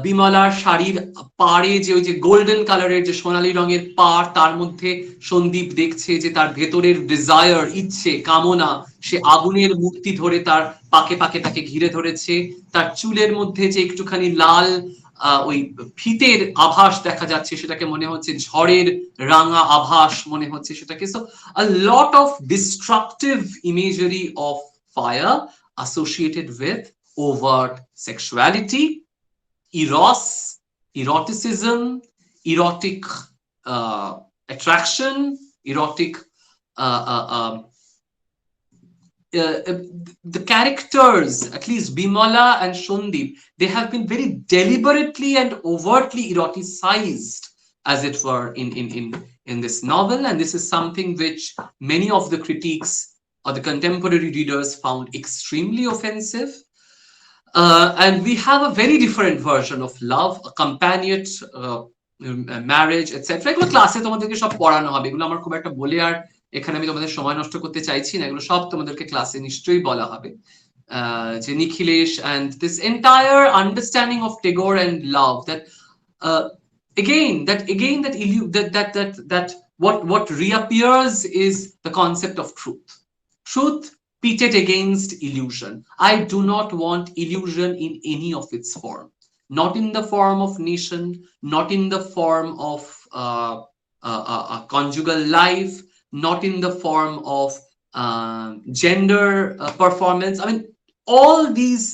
বিমলার শাড়ির পাড়ে যে ওই যে গোল্ডেন কালারের যে সোনালী রঙের পাড়, তার মধ্যে সন্দীপ দেখছে যে তার ভেতরের ডিজায়ার, ইচ্ছে, কামনা, সে আগুনের মূর্তি ধরে তার পাকে পাকে তাকে ঘিরে ধরেছে। তার চুলের মধ্যে যে একটুখানি লাল ওই ফিতের আভাস দেখা যাচ্ছে, সেটাকে মনে হচ্ছে ঝড়ের রাঙা আভাস মনে হচ্ছে সেটাকে। So a lot of destructive imagery of fire associated with overt sexuality, eros, eroticism, erotic attraction, erotic the characters, at least Bimala and Shondeep, they have been very deliberately and overtly eroticized as it were, in this novel. And this is something which many of the critiques or the contemporary readers found extremely offensive. And we have a very different version of love, a companionate, marriage, etc. এগুলো ক্লাসে তোমাদেরকে সব পড়ানো হবে, এগুলো আমার খুব একটা বলে আর এখানে আমি তোমাদের সময় নষ্ট করতে চাইছি না, এগুলো সব তোমাদেরকে ক্লাসে নিশ্চয়ই বলা হবে। যে Nikhilesh and this entire understanding of Tagore and love, that what reappears is the concept of truth pitted against illusion. I do not want illusion in any of its form, not in the form of nation, not in the form of conjugal life, not in the form of gender performance. I mean, all these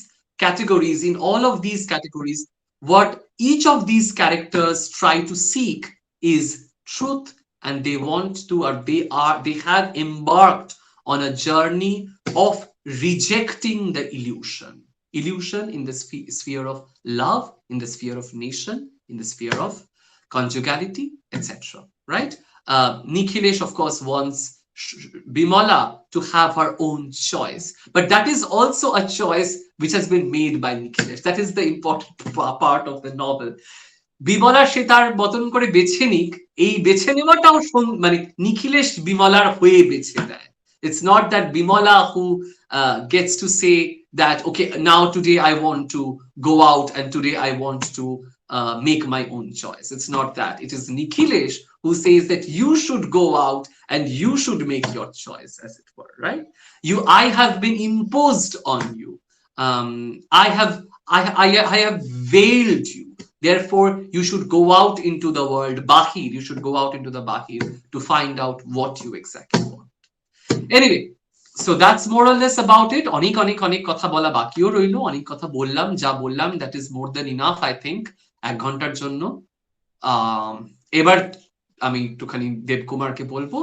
categories, in all of these categories, what each of these characters try to seek is truth, and they want to, or they have embarked on a journey of rejecting the illusion in the sphere of love, in the sphere of nation, in the sphere of conjugality, etc. Right? Nikhilesh, of course, wants Bimola to have her own choice, but that is also a choice which has been made by Nikhilesh. That is the important part of the novel. Bimala সে তার মতন করে বেছে নিক, এই বেছে নেওয়াটাও মানে নিখিলেশ বিমলার হয়ে বেছে দেয়। It's not that Bimola who gets to say that, okay, now today I want to go out and today I want to make my own choice. It's not that. It is Nikhilesh who says that you should go out and you should make your choice, as it were, right? I have been imposed on you. I have veiled you. Therefore, you should go out into the world, Bahir. You should go out into the Bahir to find out what you exactly want. Anyway, so that's more or less about it. অনেক কথা বলা বাকিও রইলো, অনেক কথা বললাম, যা বললাম that is more than enough, I think, 1 ঘন্টার জন্য। এবার আমি একটুখানি দেবকুমারকে বলবো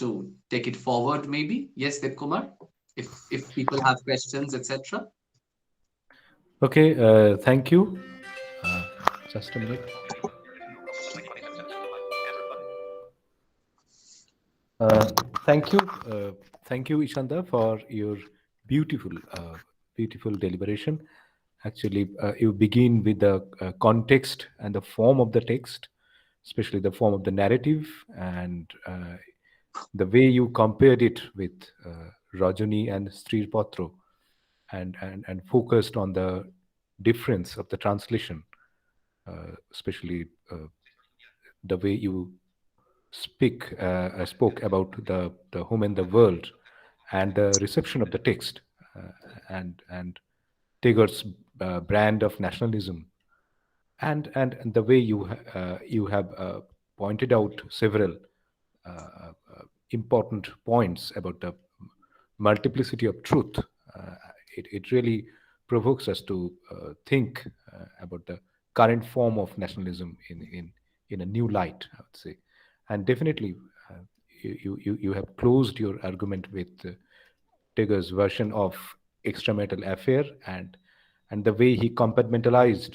to take it forward, maybe. Yes, Devkumar, if people have questions, etc. Okay, thank you. Just a minute. Thank you, Ishanda, for your beautiful deliberation. Actually, you begin with the context and the form of the text, especially the form of the narrative, and the way you compared it with Rajani and Sri Patro, and focused on the difference of the translation, especially the way you spoke about the home and the world, and the reception of the text, and Tagore's brand of nationalism, and the way you have pointed out several important points about the multiplicity of truth. It really provokes us to think about the current form of nationalism in a new light, I would say. And definitely, you have closed your argument with Tagore's version of extramarital affair, and the way he compartmentalized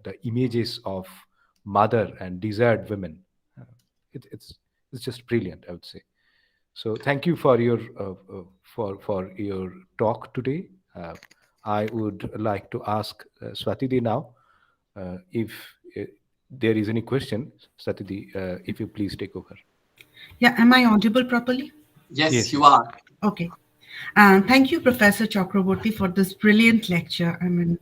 the images of mother and desired women. It's just brilliant, I would say. So thank you for your talk today. I would like to ask Swatidi now if there is any question. Swatidi, if you please take over. Yeah, am I audible properly? Yes, you are. Okay. Thank you, Professor Chakraborti, for this brilliant lecture. I mean,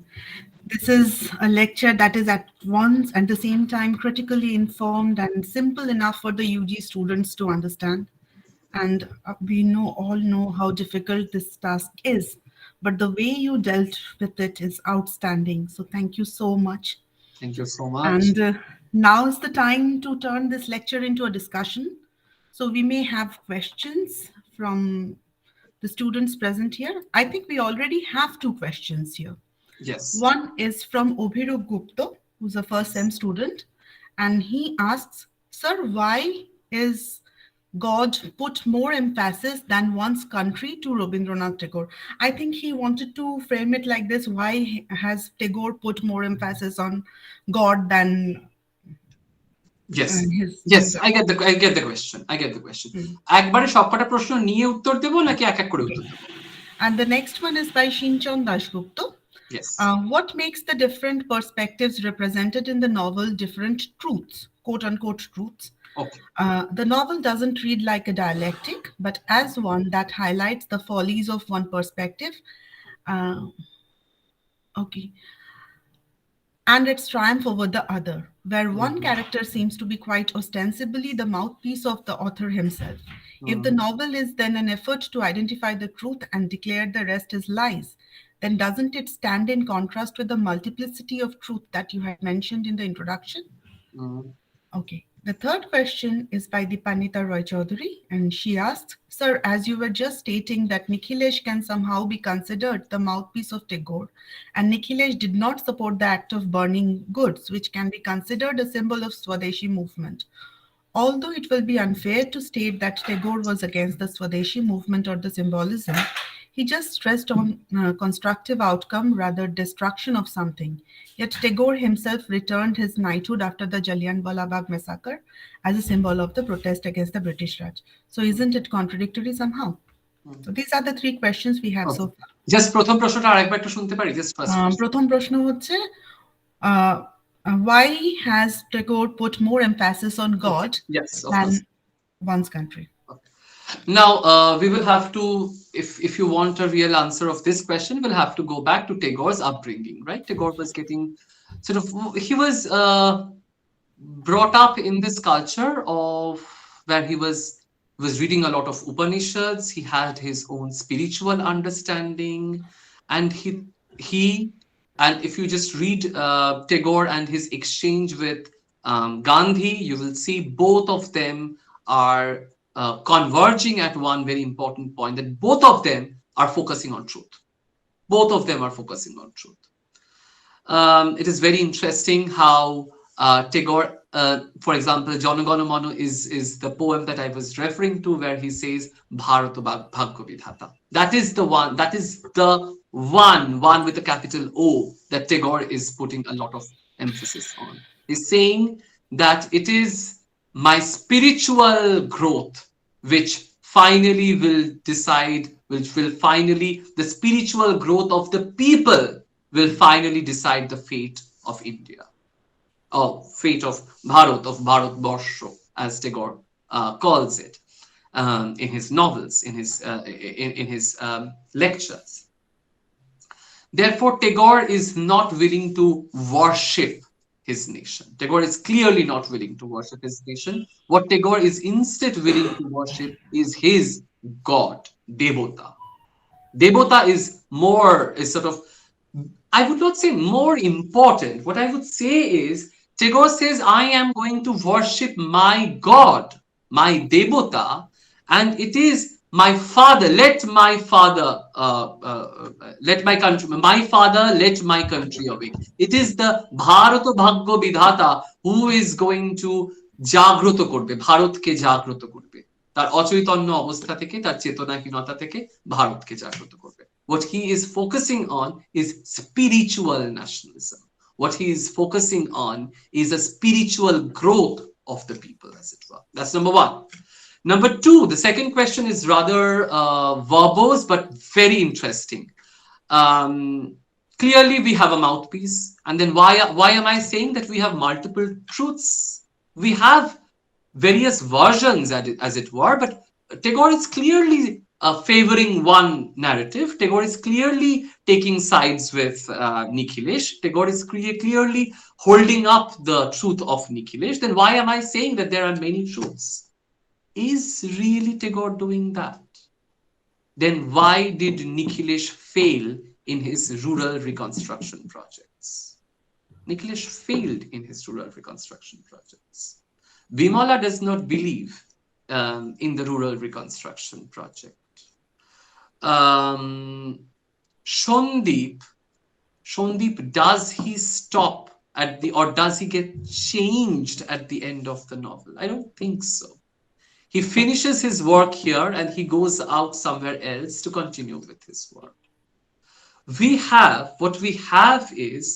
this is a lecture that is at once and the same time critically informed and simple enough for the UG students to understand. And we all know how difficult this task is, but the way you dealt with it is outstanding. So thank you so much. Thank you so much. And now is the time to turn this lecture into a discussion. So we may have questions from the students present here. I think we already have 2 questions here. Yes. One is from Obhirup Gupta, who's a first sem student, and he asks, sir, why is God put more emphasis than one's country to Rabindranath Tagore? I think he wanted to frame it like this: why has Tagore put more emphasis on God than Yes, his yes, I get the question. একবারে সবকটা প্রশ্ন নিয়ে উত্তর দেব নাকি এক এক করে উত্তর দেব? And the next one is by Shinchon Dasgupta. Yes. What makes the different perspectives represented in the novel different truths, quote unquote truths? Okay. The novel doesn't read like a dialectic, but as one that highlights the follies of one perspective. Okay. And its triumph over the other, where one character seems to be quite ostensibly the mouthpiece of the author himself. If the novel is then an effort to identify the truth and declare the rest as lies, then doesn't it stand in contrast with the multiplicity of truth that you had mentioned in the introduction? Okay. The third question is by Dipanita Roy Chaudhary, and she asks, Sir, as you were just stating that Nikhilesh can somehow be considered the mouthpiece of Tagore, and Nikhilesh did not support the act of burning goods, which can be considered a symbol of Swadeshi movement. Although it will be unfair to state that Tagore was against the Swadeshi movement or the symbolism, he just stressed on constructive outcome rather destruction of something. Yet Tagore himself returned his knighthood after the Jallianwala Bagh massacre as a symbol of the protest against the British Raj. So isn't it contradictory somehow? So these are the three questions we have so far. Just প্রথম প্রশ্নটা আরেকবার একটু শুনতে পারি? Just first. প্রথম প্রশ্ন হচ্ছে why has Tagore put more emphasis on God than one's country? Now, we will have to, if you want a real answer of this question, we'll have to go back to Tagore's upbringing, right? Tagore was getting he was brought up in this culture of where he was reading a lot of Upanishads. He had his own spiritual understanding, and and if you just read Tagore and his exchange with Gandhi, you will see both of them are converging at one very important point, that both of them are focusing on truth. Both of them are focusing on truth. It is very interesting how Tagore, for example, Janagana Mano is the poem that I was referring to, where he says Bharata Bhagya Vidhata. That is the one with a capital O that Tagore is putting a lot of emphasis on. He's saying that it is my spiritual growth which finally will decide, the spiritual growth of the people will finally decide the fate of India, or fate of Bharat, of Bharatbarsha, as Tagore calls it in his novels, in his lectures. Therefore, Tagore is not willing to worship his nation. Tagore is clearly not willing to worship his nation. What Tagore is instead willing to worship is his god, Devota. Devota is I would not say more important. What I would say is, Tagore says, I am going to worship my god, my Devota, and it is my father, let my father let my country awake. It is the Bharata Bhagya Vidhata who is going to জাগ্রত করবে, ভারতকে জাগ্রত করবে, তার অচৈতন্য অবস্থা থেকে, তার চেতনাহীনতা থেকে ভারতকে জাগ্রত করবে. What he is focusing on is spiritual nationalism. What he is focusing on is a spiritual growth of the people, as it were. That's number one. Number two, the second question is rather verbose, but very interesting. Clearly, we have a mouthpiece. And then why am I saying that we have multiple truths? We have various versions, as it were, but Tagore is clearly favoring one narrative. Tagore is clearly taking sides with Nikhilesh. Tagore is clearly holding up the truth of Nikhilesh. Then why am I saying that there are many truths? Is really Tagore doing that? Then why did Nikhilesh fail in his rural reconstruction projects? Nikhilesh failed in his rural reconstruction projects. Bimala does not believe in the rural reconstruction project. Shondeep, does he stop or does he get changed at the end of the novel? I don't think so. He finishes his work here and he goes out somewhere else to continue with his work. What we have is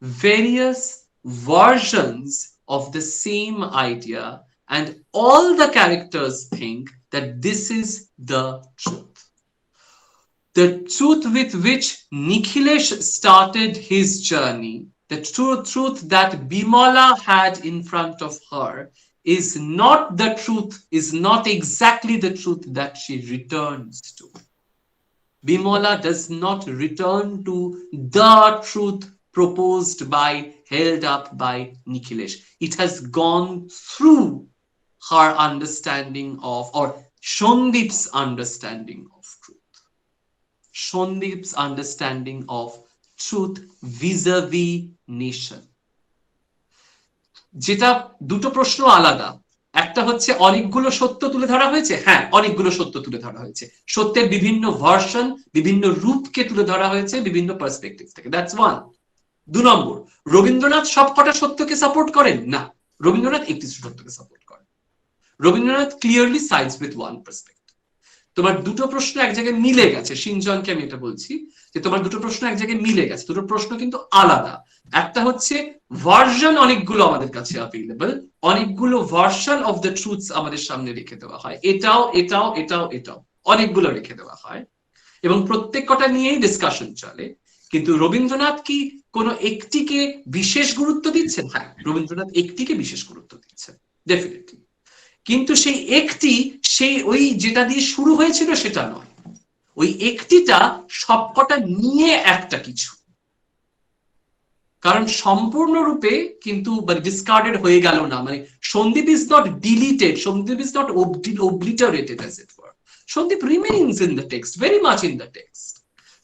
various versions of the same idea, and all the characters think that this is the truth. The truth with which Nikhilesh started his journey, the truth that Bimala had in front of her, is not the truth, is not exactly the truth that she returns to. Bimala does not return to the truth proposed by, held up by Nikhilesh. It has gone through her understanding of, or Shondip's understanding of truth. Shondip's understanding of truth vis-a-vis nation. যেটা দুটো প্রশ্ন আলাদা, একটা হচ্ছে অনেকগুলো সত্য তুলে ধরা হয়েছে, হ্যাঁ অনেকগুলো সত্য তুলে ধরা হয়েছে, সত্যের বিভিন্ন ভার্সন, বিভিন্ন রূপকে তুলে ধরা হয়েছে বিভিন্ন পার্সপেক্টিভ থেকে, দ্যাটস ওয়ান। 2 নম্বর, রবীন্দ্রনাথ সবকটা সত্যকে সাপোর্ট করেন না, রবীন্দ্রনাথ একটি সত্যকে সাপোর্ট করেন। Rabindranath clearly sides with one perspective. তোমার দুটো প্রশ্ন এক জায়গায় মিলে গেছে, সিনজনকে আমি এটা বলছি যে তোমার দুটো প্রশ্ন এক জায়গায় মিলে গেছে, দুটো প্রশ্ন কিন্তু আলাদা। একটা হচ্ছে ভার্সন অনেকগুলো আমাদের কাছে অ্যাভেলেবল, অনেকগুলো ভার্সন অফ দ্য ট্রুথস আমাদের সামনে রেখে দেওয়া হয়, এটাও এটাও এটাও এটাও অনেকগুলো রেখে দেওয়া হয় এবং প্রত্যেক কটা নিয়েই ডিসকাশন চলে। কিন্তু রবীন্দ্রনাথ কি কোনো একটিকে বিশেষ গুরুত্ব দিচ্ছেন? হ্যাঁ, রবীন্দ্রনাথ একটিকে বিশেষ গুরুত্ব দিচ্ছেন ডেফিনেটলি, কিন্তু সেই একটি সেই ওই যেটা দিয়ে শুরু হয়েছিল সেটা নয়, ওই একটিটা সবকটা নিয়ে একটা কিছু, কারণ সম্পূর্ণরূপে কিন্তু ডিসকার্ডেড হয়ে গেল না। মানে Sandip is not deleted, Sandip is not obliterated as it were, Sandip remains in the text, very much in the text.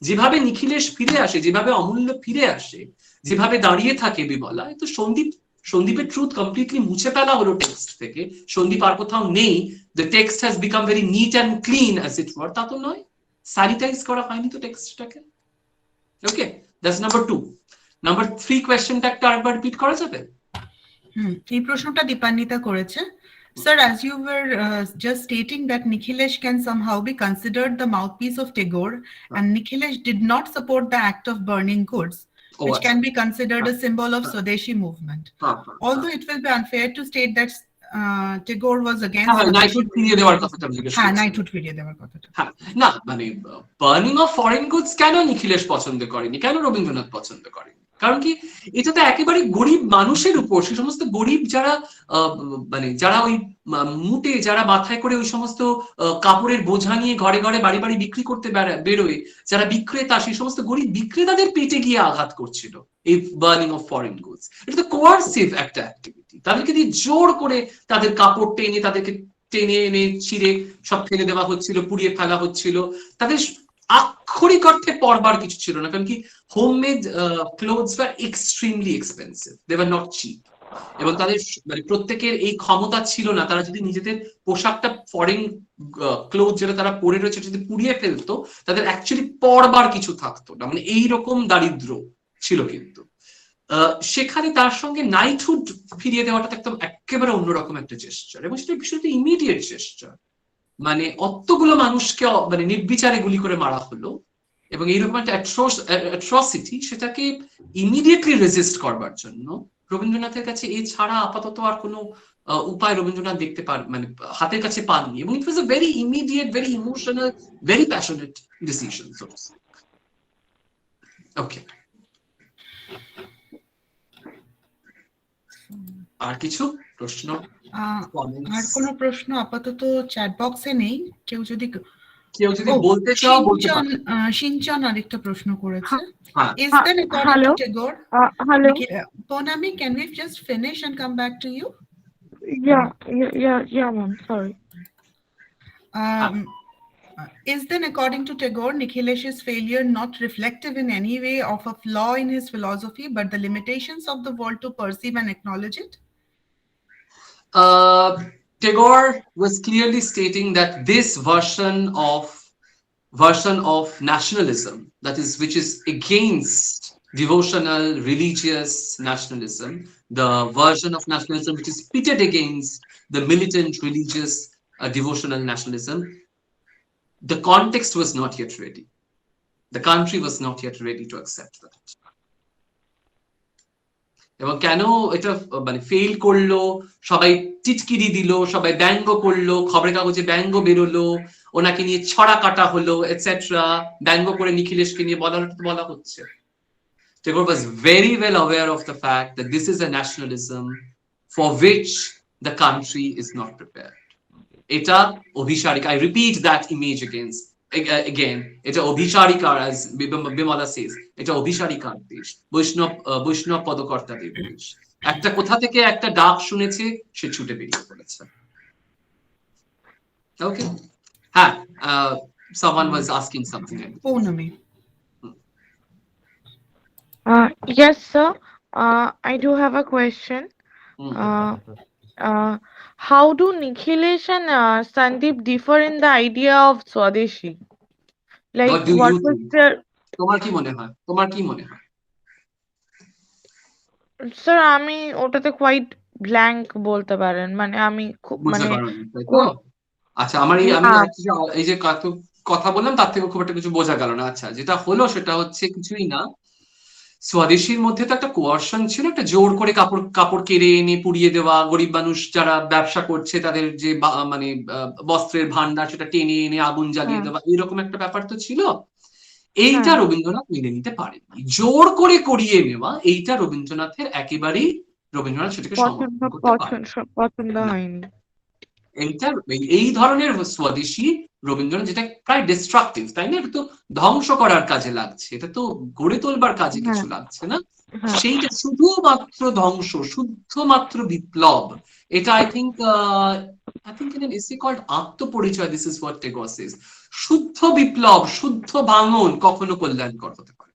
যেভাবে নিখিলেশ ফিরে আসে, যেভাবে অমূল্য ফিরে আসে, যেভাবে দাঁড়িয়ে থাকে বিমলা, তো সন্দীপের ট্রুথ কমপ্লিটলি মুছে ফেলা হলো টেক্সট থেকে, সন্দীপ আর কোথাও নেই, the text has become very neat and clean as it were, তা তো নয়, স্যানিটাইজ করা হয়নি তো টেক্সটটাকে। Okay, that's number 2। নাম্বার 3 কোয়েশ্চেনটা একটা আরেকবার রিপিট করা যাবে? এই প্রশ্নটা দীপান্বিতা করেছে। Sir, as you were just stating that Nikhilesh can somehow be considered the mouthpiece of Tagore, and Nikhilesh did not support the act of burning goods, which can be considered a symbol of Swadeshi movement. Although it will be unfair to state that Tagore was against knighthood ফিরিয়ে দেওয়ার কথাটা জিজ্ঞেস করছি। হ্যাঁ, knighthood ফিরিয়ে দেওয়ার কথাটা। হ্যাঁ, না মানে বার্নিং অফ ফরেন গুডস কেন নিখিলেশ পছন্দ করেনি, কেন রবীন্দ্রনাথ পছন্দ করেনি? কারণ কি, এটা তো একেবারে গরিব মানুষের উপর, সে সমস্ত গরিব যারা মানে যারা ওই মুটে, যারা মাথায় করে ওই সমস্ত কাপড়ের বোঝা নিয়ে ঘরে ঘরে বাড়ি বাড়ি বিক্রি করতে বেরোয়, যারা বিক্রেতা, সেই সমস্ত গরিব বিক্রেতাদের পেটে গিয়ে আঘাত করছিল এই বার্নিং অফ ফরেন গুডস। এটা তো কোয়ার্সিভ একটা অ্যাক্টিভিটি, তাদেরকে দিয়ে জোর করে তাদের কাপড় টেনে, তাদেরকে টেনে এনে ছিঁড়ে সব ফেলে দেওয়া হচ্ছিল, পুড়িয়ে ফেলা হচ্ছিল। তাদের আক্ষরিক অর্থে পরবার কিছু ছিল না, কারণ কি homemade clothes were extremely expensive, they were not cheap, এবং তাদের মানে প্রত্যেকের এই ক্ষমতা ছিল না, তারা যদি নিজেদের পোশাকটা ফরেন ক্লোথ যেটা তারা পরে রয়েছে যদি পুড়িয়ে ফেলতো, তাদের অ্যাকচুয়ালি পরবার কিছু থাকতো না, মানে এইরকম দারিদ্র ছিল। কিন্তু সেখানে তার সঙ্গে নাইটহুড ফিরিয়ে দেওয়াটা একদম একেবারে অন্যরকম একটা জেস্চার, এবং সেটা বিষয়টা ইমিডিয়েট জেস্চার। মানে অতগুলো মানুষকে মানে নির্বিচারে গুলি করে মারা হলো, এবং এইরকম একটা অ্যাট্রসিটি, সেটাকে ইমিডিয়েটলি রেজিস্ট করবার জন্য রবীন্দ্রনাথের কাছে এছাড়া আপাতত আর কোনো উপায় রবীন্দ্রনাথ দেখতে মানে হাতের কাছে পাননি, এবং it was a very immediate, very emotional, very passionate decision. Okay, আর কিছু প্রশ্ন? আর কোনো প্রশ্ন আপাতত চ্যাট বক্সে নেই। কেউ যদি বলতে চাও বলতে পারো। সিনচন আরেকটা প্রশ্ন করেছে। Is Hello. then according to Tagore? Hello. Ponami, can we just finish and come back to you? Yeah, ma'am. Sorry. Is then according to Tagore, Nikhilesh's failure not reflective in any way of a flaw in his philosophy, but the limitations of the world to perceive and acknowledge it? Tagore was clearly stating that this version of nationalism, that is, which is against devotional religious nationalism, the version of nationalism which is pitted against the militant religious devotional nationalism, the context was not yet ready. The country was not yet ready to accept that. এবং কেন এটা মানে fail করলো, সবাই টিটকিরি দিল, সবাই ব্যঙ্গ করলো, খবরের কাগজে ব্যঙ্গ বেরোলো, ওনাকে নিয়ে ছড়া কাটা হলো এটসেট্রা, ব্যঙ্গ করে নিখিলেশকে নিয়ে বলা হচ্ছে। Tagore was very well aware of the fact that this is a nationalism for which the country is not prepared. Eta Obhisharika, I repeat that image again. Eta Obhisharika, as Bimala says, Eta Obhisharika desh, Vaishnav পদকর্তাদের দেশ। একটা কোথা থেকে একটা ডাক শুনেছে, সে ছুটে বেরিয়ে পড়েছে। Okay. হ্যাঁ, someone was asking something. Poonami. Yes, sir. I do have a question. How do Nikhilesh and Sandeep differ in the idea of Swadeshi? Like, What do what you was think? their... তোমার কি মনে হয়? তোমার কি মনে হয়? Sir, আমি ওটাতে quite blank বলতে পারেন, মানে আমি খুব বুঝতে মানে পারোনি, তাই তো? আচ্ছা, আমার আমি না, এই যে কথা বললাম তার থেকে খুব একটা কিছু বোঝা গেল না। আচ্ছা, যেটা হলো সেটা হচ্ছে কিছুই না, স্বদেশীর মধ্যে তো একটা কোয়ার্শন ছিল, একটা জোর করে কাপড় কেড়ে এনে পুড়িয়ে দেওয়া, গরিব মানুষ যারা ব্যবসা করছে তাদের যে মানে বস্ত্রের ভান্ডার সেটা টেনে এনে আগুন জ্বালিয়ে দেওয়া, এরকম একটা ব্যাপার তো ছিল। এইটা রবীন্দ্রনাথ মেনে নিতে পারেননি। জোর করে করিয়ে নেওয়া এইটা রবীন্দ্রনাথের একেবারেই, রবীন্দ্রনাথ সেটাকে সমর্থন করতে পারেন। পছন্দ হয়নি এইটা, এই ধরনের স্বদেশী রবীন্দ্রনাথ যেটা প্রায় ডিস্ট্রাকটিভ, তাই না? এটা তো ধ্বংস করার কাজে লাগছে, এটা তো গড়ে তোলবার কাজে কিছু লাগছে না। সেইটা শুধুমাত্র ধ্বংস, শুধুমাত্র বিপ্লব। এটা I think in an essay called আত্মপরিচয়, this is what Tagore says. শুদ্ধ বিপ্লব, শুদ্ধ ভাঙন কখনো কল্যাণকর হতে পারে।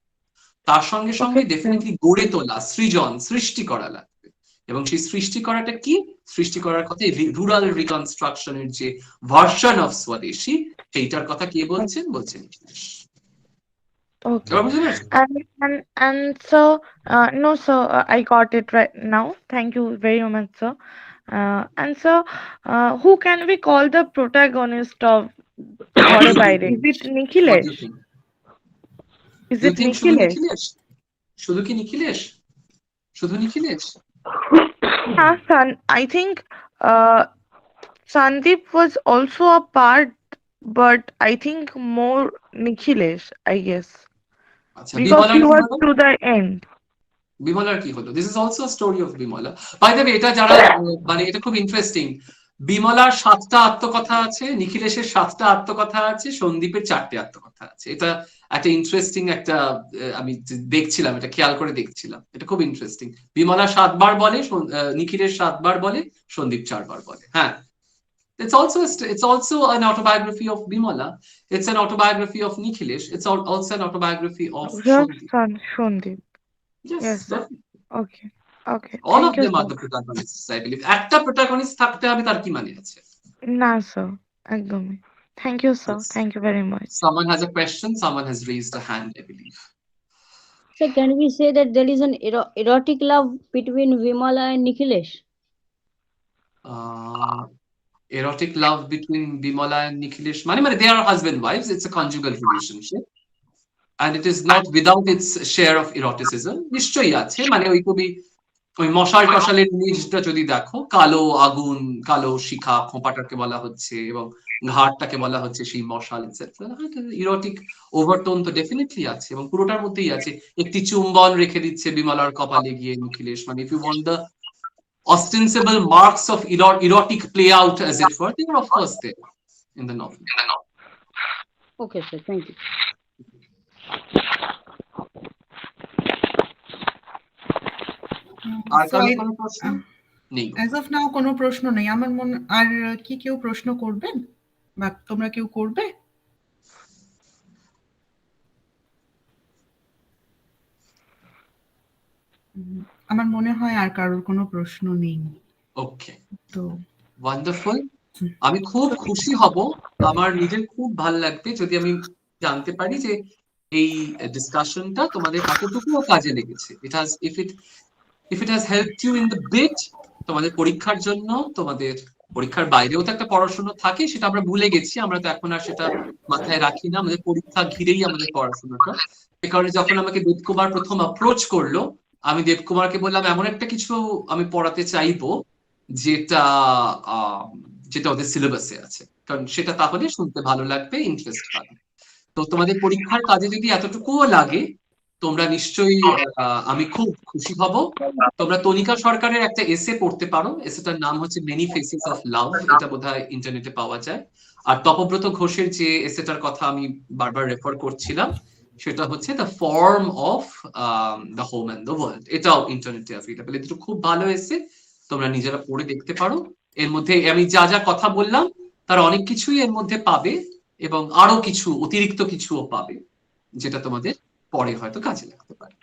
তার সঙ্গে সঙ্গে ডেফিনেটলি গড়ে তোলা, সৃজন, সৃষ্টি করা লাগবে। এবং সেই সৃষ্টি করাটা কি? সৃষ্টি করার কথা রুরাল রিকনস্ট্রাকশনের যে ভার্সন অফ স্বদেশী, সেইটার কথা কে বলছেন? বলছেন Nikhilesh. Okay. And so, no, sir, I got it right now. Thank you very much, sir. And so, who can we call the protagonist of Ghare Baire? Is it Nikhilesh? Is it Nikhilesh? শুধু কি নিখিলেশ? শুধু Nikhilesh? I think Sandeep was also a part, but I think more Nikhilesh, I guess. Because he was to the end. বিমলার কি হলো? This is also a story of Bimala. By the way, এটা যারা মানে এটা খুব ইন্টারেস্টিং। বিমলার 7টা আত্মকথা আছে, নিখিলেশের 7টা আত্মকথা আছে, সন্দীপের 4টে আত্মকথা আছে। এটা একটা ইন্টারেস্টিং একটা, আমি দেখছিলাম, এটা খেয়াল করে দেখছিলাম, এটা খুব ইন্টারেস্টিং। বিমলা 7 বার বলে, নিখিলেশ 7 বার বলে, সন্দীপ 4 বার বলে। হ্যাঁ, it's also an autobiography of Bimala. It's an autobiography of Nikhilesh. It's also an autobiography of Shondip. Yes. Okay. All of them are the protagonists, I believe. একটা protagonist থাকতে হবে, তার কি মানে আছে? না, sir. একদমই. Thank you, sir. Thank you very much. Someone has a question. Someone has raised a hand, I believe. So can we say that there is an erotic love between Vimala and Nikhilesh? Erotic love between Bimala and Nikhilesh. Mane they are husband-wives. It's a conjugal relationship. And it is not without its share of eroticism. নিশ্চয়ই আছে, মানে ওই কবি ওই মশাল টশালের ইমেজটা যদি দেখো, কালো আগুন, কালো শিখা, খোঁপাটাকে বলা হচ্ছে এবং ঘাটটাকে বলা হচ্ছে সেই মশাল, এটসেট্রা। ইরোটিক ওভারটোন তো ডেফিনেটলি আছে এবং পুরোটার মধ্যেই আছে। একটি চুম্বন রেখে দিচ্ছে বিমলার কপালে গিয়ে নিখিলেশ, মানে if you want the ostensible marks of erotic play out, as it were, they are of course there in the novel. Okay, sir. Thank you. As of now কোনো প্রশ্ন নেই আমার মনে। আর কি কেউ প্রশ্ন করবেন বা তোমরা কেউ করবে? আমার মনে হয় আর কারোর কোনো প্রশ্ন নেই। ওকে, তো ওয়ান্ডারফুল। আমি খুব খুশি হব, আমার নিজের খুব ভালো লাগবে যদি আমি জানতে পারি যে এই ডিসকাশনটা তোমাদের কতটুকুও কাজে লেগেছে। if it has helped you in the bit, তোমাদের পরীক্ষার জন্য, তোমাদের পরীক্ষার বাইরেও তো একটা পড়াশোনা থাকে, সেটা আমরা ভুলে গেছি, আমরা তো এখন আর সেটা মাথায় রাখি না, আমাদের পরীক্ষা ঘিরেই আমাদের পড়াশোনাটা। এই কারণে যখন আমাকে দেবকুমার প্রথম অ্যাপ্রোচ করলো আমি দেবকুমারকে বললাম এমন একটা কিছু আমি পড়াতে চাইবো যেটা যেটা ওদের সিলেবাসে আছে, কারণ সেটা তাহলে শুনতে ভালো লাগবে, ইন্টারেস্ট পাবে। তো তোমাদের পরীক্ষার কাজে যদি এতটুকুও লাগে তোমরা নিশ্চয়ই আমি খুব খুশি হব। তোমরা তনিকা সরকারের একটা এসে পড়তে পারো, এসেটার নাম হচ্ছে মেনি ফেসেস অফ লাভ, এটা বোধহয় ইন্টারনেটে পাওয়া যায়। আর তপব্রত ঘোষের যে এসেটার কথা আমি বারবার রেফার করছিলাম সেটা হচ্ছে the form of the home and the world, এটাও ইন্টারনেটে অ্যাভেলেবল। এটা খুব ভালো এসে, তোমরা নিজেরা পড়ে দেখতে পারো। এর মধ্যে আমি যা যা কথা বললাম তার অনেক কিছুই এর মধ্যে পাবে, এবং আরো কিছু অতিরিক্ত কিছুও পাবে যেটা তোমাদের পরে হয়তো কাজে লাগতে পারে।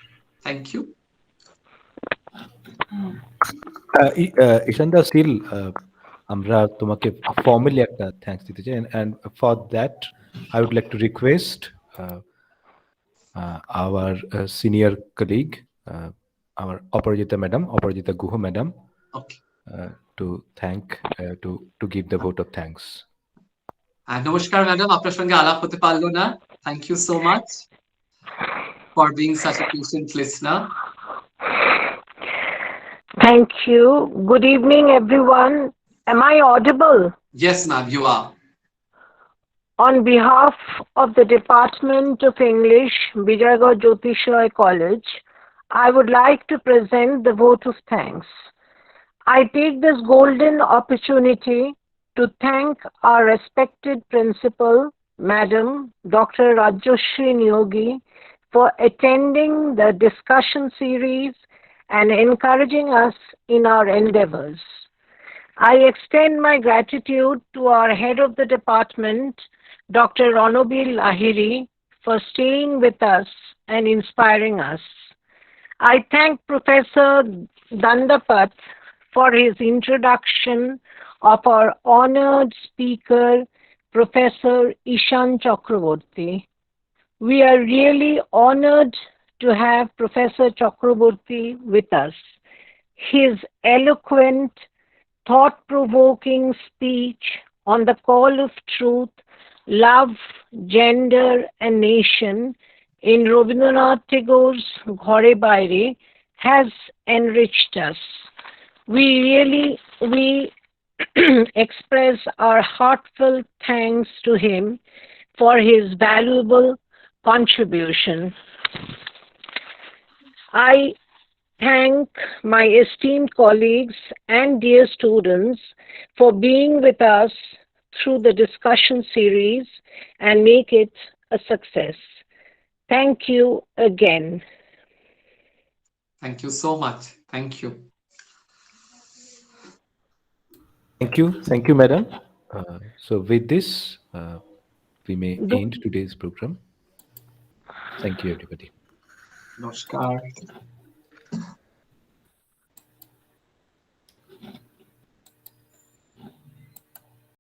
Thank you. ঈশানদা, স্টিল আমরা তোমাকে ফর্মালি একটা থ্যাঙ্কস দিতে চাই, and for that I would like to request our senior colleague, our Aparajita Guha madam, Okay. to thank to give the vote of thanks. নমস্কার ম্যাডাম, আপনার সঙ্গে আলাপ হতে পারলো না। Thank you so much for being such a patient listener. Thank you. Good evening, everyone. Am I audible? Yes, ma'am, you are. On behalf of the Department of English, Vijaygarh Jyotish College, I would like to present the vote of thanks. I take this golden opportunity to thank our respected principal, Madam Dr. Rajyashree Niyogi, for attending the discussion series and encouraging us in our endeavors. I extend my gratitude to our head of the department, Dr. Ronobi Lahiri, for staying with us and inspiring us. I thank Professor Dandapat for his introduction of our honored speaker, Professor Ishan Chakraborti. We are really honored to have Professor Chakraborti with us. His eloquent, thought-provoking speech on the call of truth, love, gender, and nation in Rabindranath Tagore's Ghare, Baire has enriched us. We express our heartfelt thanks to him for his valuable contribution. I thank my esteemed colleagues and dear students for being with us through the discussion series and make it a success. Thank you again. Thank you so much. Thank you. Thank you, madam. So with this, we may end today's program. Thank you, everybody. Namaskar.